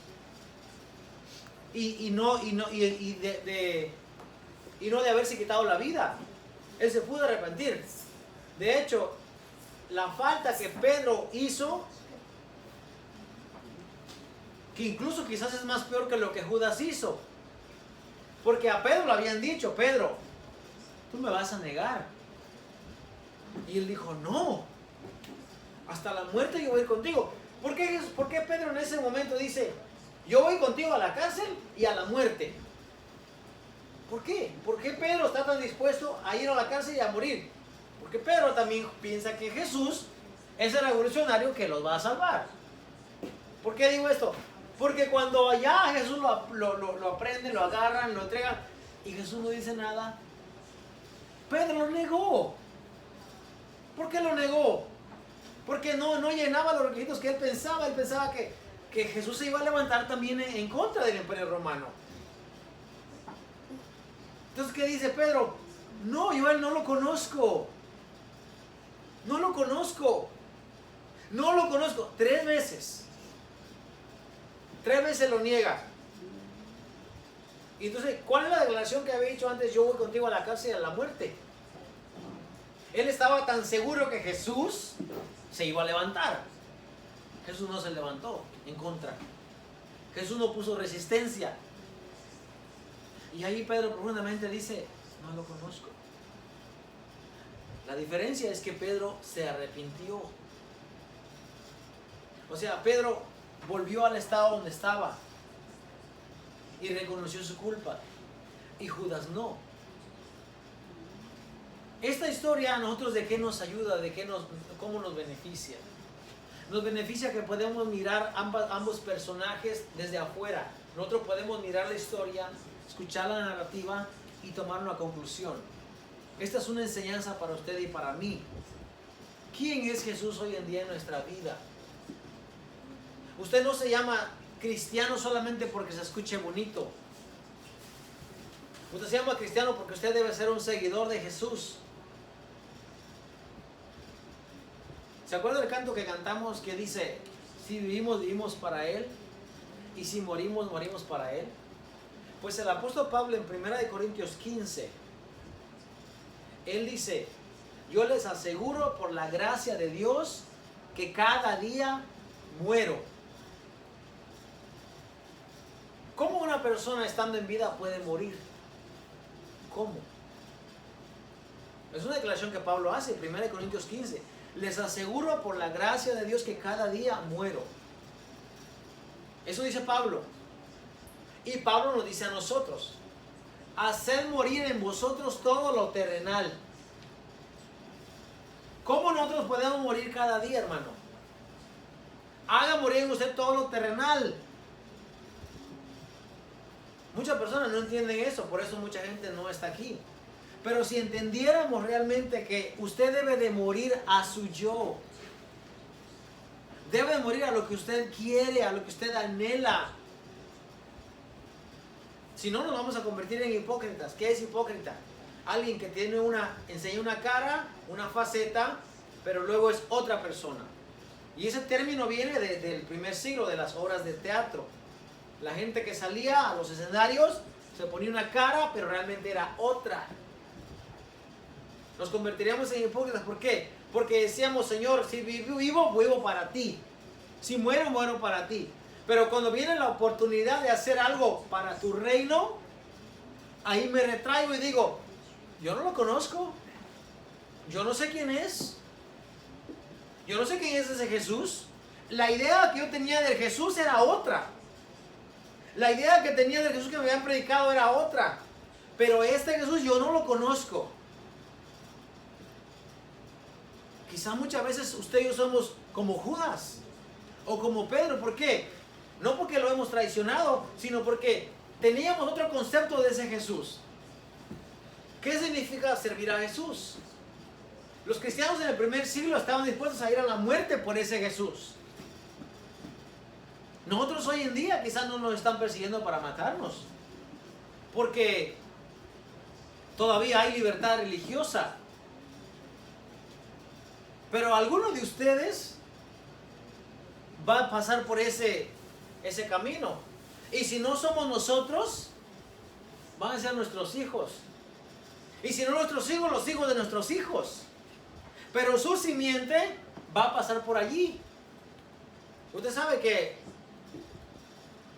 y no de haberse quitado la vida. Él se pudo arrepentir. De hecho, la falta que Pedro hizo, que incluso quizás es más peor que lo que Judas hizo, porque a Pedro le habían dicho, Pedro, tú me vas a negar. Y él dijo, no, hasta la muerte yo voy contigo. ¿Por qué Pedro en ese momento dice, yo voy contigo a la cárcel y a la muerte? ¿Por qué? ¿Por qué Pedro está tan dispuesto a ir a la cárcel y a morir? Porque Pedro también piensa que Jesús es el revolucionario que los va a salvar. ¿Por qué digo esto? Porque cuando ya Jesús lo aprenden, lo agarran, lo entregan y Jesús no dice nada, Pedro lo negó. ¿Por qué lo negó? Porque no llenaba los requisitos que él pensaba. Él pensaba que Jesús se iba a levantar también en contra del Imperio Romano. Entonces, ¿qué dice Pedro? No, yo a él no lo conozco. No lo conozco. No lo conozco. 3 veces. 3 veces lo niega. Y entonces, ¿cuál es la declaración que había dicho antes? Yo voy contigo a la cárcel y a la muerte. Él estaba tan seguro que Jesús se iba a levantar. Jesús no se levantó en contra. Jesús no puso resistencia. Y ahí Pedro profundamente dice, no lo conozco. La diferencia es que Pedro se arrepintió. O sea, Pedro volvió al estado donde estaba y reconoció su culpa. Y Judas no. Esta historia a nosotros ¿de qué nos ayuda? ¿Cómo nos beneficia? Nos beneficia que podemos mirar ambos personajes desde afuera. Nosotros podemos mirar la historia, escuchar la narrativa y tomar una conclusión. Esta es una enseñanza para usted y para mí. ¿Quién es Jesús hoy en día en nuestra vida? Usted no se llama cristiano solamente porque se escuche bonito. Usted se llama cristiano porque usted debe ser un seguidor de Jesús. ¿Se acuerda del canto que cantamos que dice, si vivimos, vivimos para Él, y si morimos, morimos para Él? Pues el apóstol Pablo en 1 Corintios 15, él dice, yo les aseguro por la gracia de Dios que cada día muero. ¿Cómo una persona estando en vida puede morir? ¿Cómo? Es una declaración que Pablo hace en 1 Corintios 15. Les aseguro por la gracia de Dios que cada día muero. Eso dice Pablo. Y Pablo nos dice a nosotros, haced morir en vosotros todo lo terrenal. ¿Cómo nosotros podemos morir cada día, hermano? Haga morir en usted todo lo terrenal. Muchas personas no entienden eso, por eso mucha gente no está aquí. Pero si entendiéramos realmente que usted debe de morir a su yo, debe de morir a lo que usted quiere, a lo que usted anhela. Si no, nos vamos a convertir en hipócritas. ¿Qué es hipócrita? Alguien que enseña una cara, una faceta, pero luego es otra persona. Y ese término viene del primer siglo, de las obras de teatro. La gente que salía a los escenarios se ponía una cara, pero realmente era otra. Nos convertiríamos en hipócritas. ¿Por qué? Porque decíamos, Señor, si vivo, vivo para ti. Si muero, muero para ti. Pero cuando viene la oportunidad de hacer algo para tu reino, ahí me retraigo y digo, yo no lo conozco. Yo no sé quién es. Yo no sé quién es ese Jesús. La idea que yo tenía del Jesús era otra. La idea que tenía del Jesús que me habían predicado era otra. Pero este Jesús yo no lo conozco. quizá muchas veces usted y yo somos como Judas o como Pedro. ¿Por qué? No porque lo hemos traicionado, sino porque teníamos otro concepto de ese Jesús. ¿Qué significa servir a Jesús? Los cristianos en el primer siglo estaban dispuestos a ir a la muerte por ese Jesús. Nosotros hoy en día quizás no nos están persiguiendo para matarnos, porque todavía hay libertad religiosa. Pero alguno de ustedes va a pasar por ese camino. Y si no somos nosotros, van a ser nuestros hijos. Y si no nuestros hijos, los hijos de nuestros hijos. Pero su simiente va a pasar por allí. Usted sabe que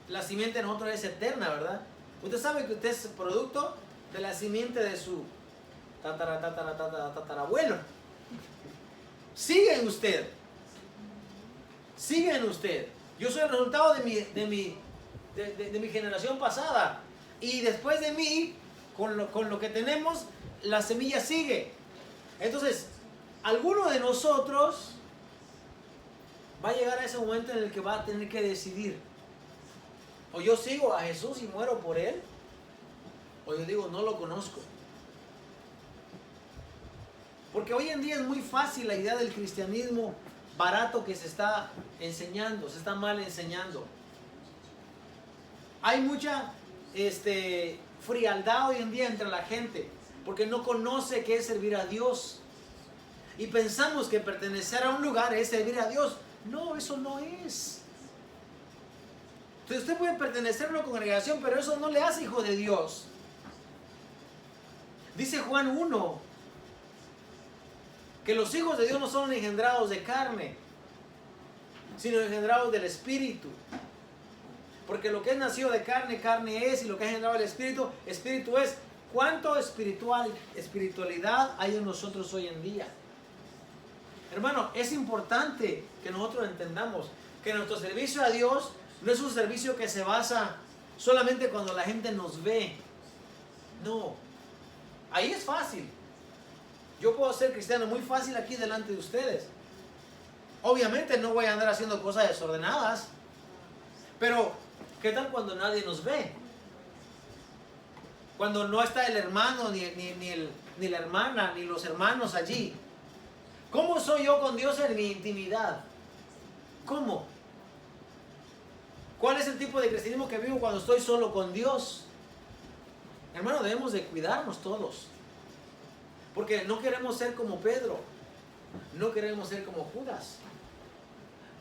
la simiente de nosotros es eterna, ¿verdad? Usted sabe que usted es producto de la simiente de su tatarabuelo. Sigue en usted. Sigue en usted. Yo soy el resultado de mi generación pasada. Y después de mí, con lo que tenemos, la semilla sigue. Entonces, alguno de nosotros va a llegar a ese momento en el que va a tener que decidir. O yo sigo a Jesús y muero por Él, o yo digo, no lo conozco. Porque hoy en día es muy fácil la idea del cristianismo barato que se está enseñando, se está mal enseñando. Hay mucha frialdad hoy en día entre la gente, porque no conoce qué es servir a Dios. Y pensamos que pertenecer a un lugar es servir a Dios. No, eso no es. Entonces usted puede pertenecer a una congregación, pero eso no le hace hijo de Dios. Dice Juan 1, que los hijos de Dios no son engendrados de carne, sino engendrados del Espíritu. Porque lo que es nacido de carne, carne es, y lo que es engendrado del Espíritu, Espíritu es. ¿Cuánto espiritualidad hay en nosotros hoy en día? Hermano, es importante que nosotros entendamos que nuestro servicio a Dios no es un servicio que se basa solamente cuando la gente nos ve. No, ahí es fácil. Yo puedo ser cristiano muy fácil aquí delante de ustedes. Obviamente no voy a andar haciendo cosas desordenadas. Pero, ¿qué tal cuando nadie nos ve? Cuando no está el hermano, ni la hermana, ni los hermanos allí. ¿Cómo soy yo con Dios en mi intimidad? ¿Cómo? ¿Cuál es el tipo de cristianismo que vivo cuando estoy solo con Dios? Hermano, debemos de cuidarnos todos. Porque no queremos ser como Pedro. No queremos ser como Judas.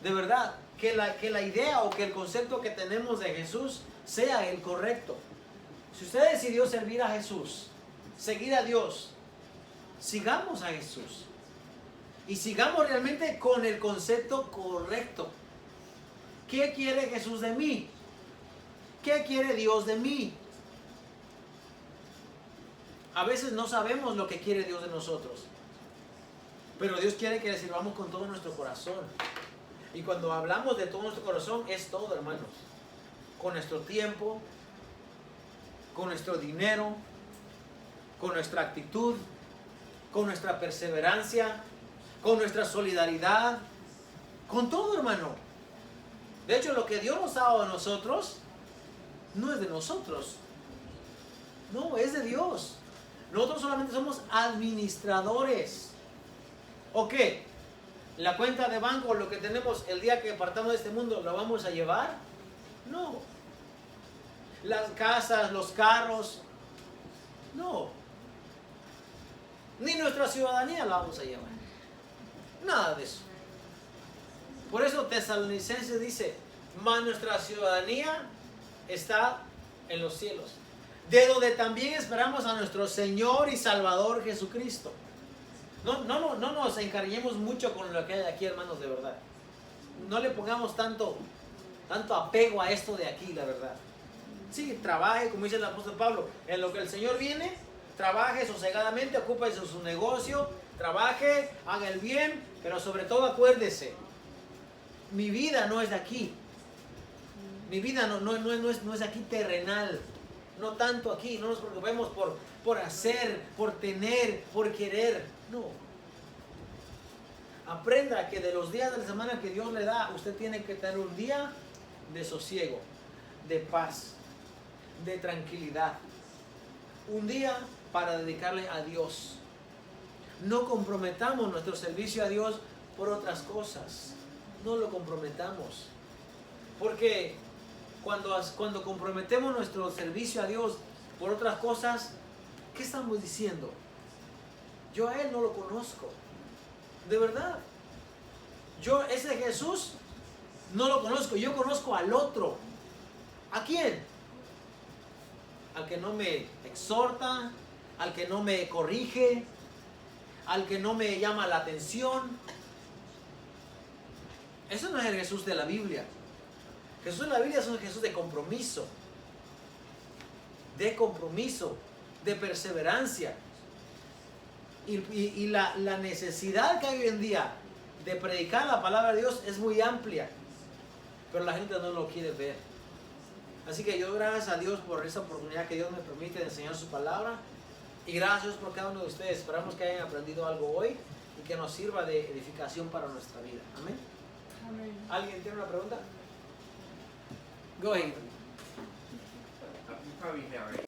De verdad, que la idea o que el concepto que tenemos de Jesús sea el correcto. Si usted decidió servir a Jesús, seguir a Dios, sigamos a Jesús. Y sigamos realmente con el concepto correcto. ¿Qué quiere Jesús de mí? ¿Qué quiere Dios de mí? A veces no sabemos lo que quiere Dios de nosotros. Pero Dios quiere que le sirvamos con todo nuestro corazón. Y cuando hablamos de todo nuestro corazón, es todo, hermanos. Con nuestro tiempo, con nuestro dinero, con nuestra actitud, con nuestra perseverancia, con nuestra solidaridad, con todo, hermano. De hecho, lo que Dios nos ha dado a nosotros, no es de nosotros. No, es de Dios. Nosotros solamente somos administradores. ¿O qué? La cuenta de banco, lo que tenemos el día que partamos de este mundo, ¿lo vamos a llevar? No. Las casas, los carros, no. Ni nuestra ciudadanía la vamos a llevar. Nada de eso. Por eso Tesalonicenses dice, mas nuestra ciudadanía está en los cielos, de donde también esperamos a nuestro Señor y Salvador Jesucristo. No nos encariñemos mucho con lo que hay aquí, hermanos, de verdad. No le pongamos tanto apego a esto de aquí, la verdad. Sí, trabaje, como dice el apóstol Pablo, en lo que el Señor viene, trabaje sosegadamente, ocúpese de su negocio, trabaje, haga el bien, pero sobre todo acuérdese, mi vida no es de aquí. Mi vida no es aquí terrenal. No tanto aquí, no nos preocupemos por hacer, por tener, por querer. No. Aprenda que de los días de la semana que Dios le da, usted tiene que tener un día de sosiego, de paz, de tranquilidad. Un día para dedicarle a Dios. No comprometamos nuestro servicio a Dios por otras cosas. No lo comprometamos. Porque cuando comprometemos nuestro servicio a Dios por otras cosas, ¿qué estamos diciendo? Yo a Él no lo conozco. De verdad. Yo, ese Jesús, no lo conozco. Yo conozco al otro. ¿A quién? Al que no me exhorta, al que no me corrige, al que no me llama la atención. Eso no es el Jesús de la Biblia. Jesús de la Biblia es un Jesús de compromiso, de perseverancia. Y la necesidad que hay hoy en día de predicar la palabra de Dios es muy amplia, pero la gente no lo quiere ver. Así que yo gracias a Dios por esa oportunidad que Dios me permite de enseñar su palabra, y gracias por cada uno de ustedes. Esperamos que hayan aprendido algo hoy y que nos sirva de edificación para nuestra vida. Amén. Amén. ¿Alguien tiene una pregunta? Go ahead. You probably have already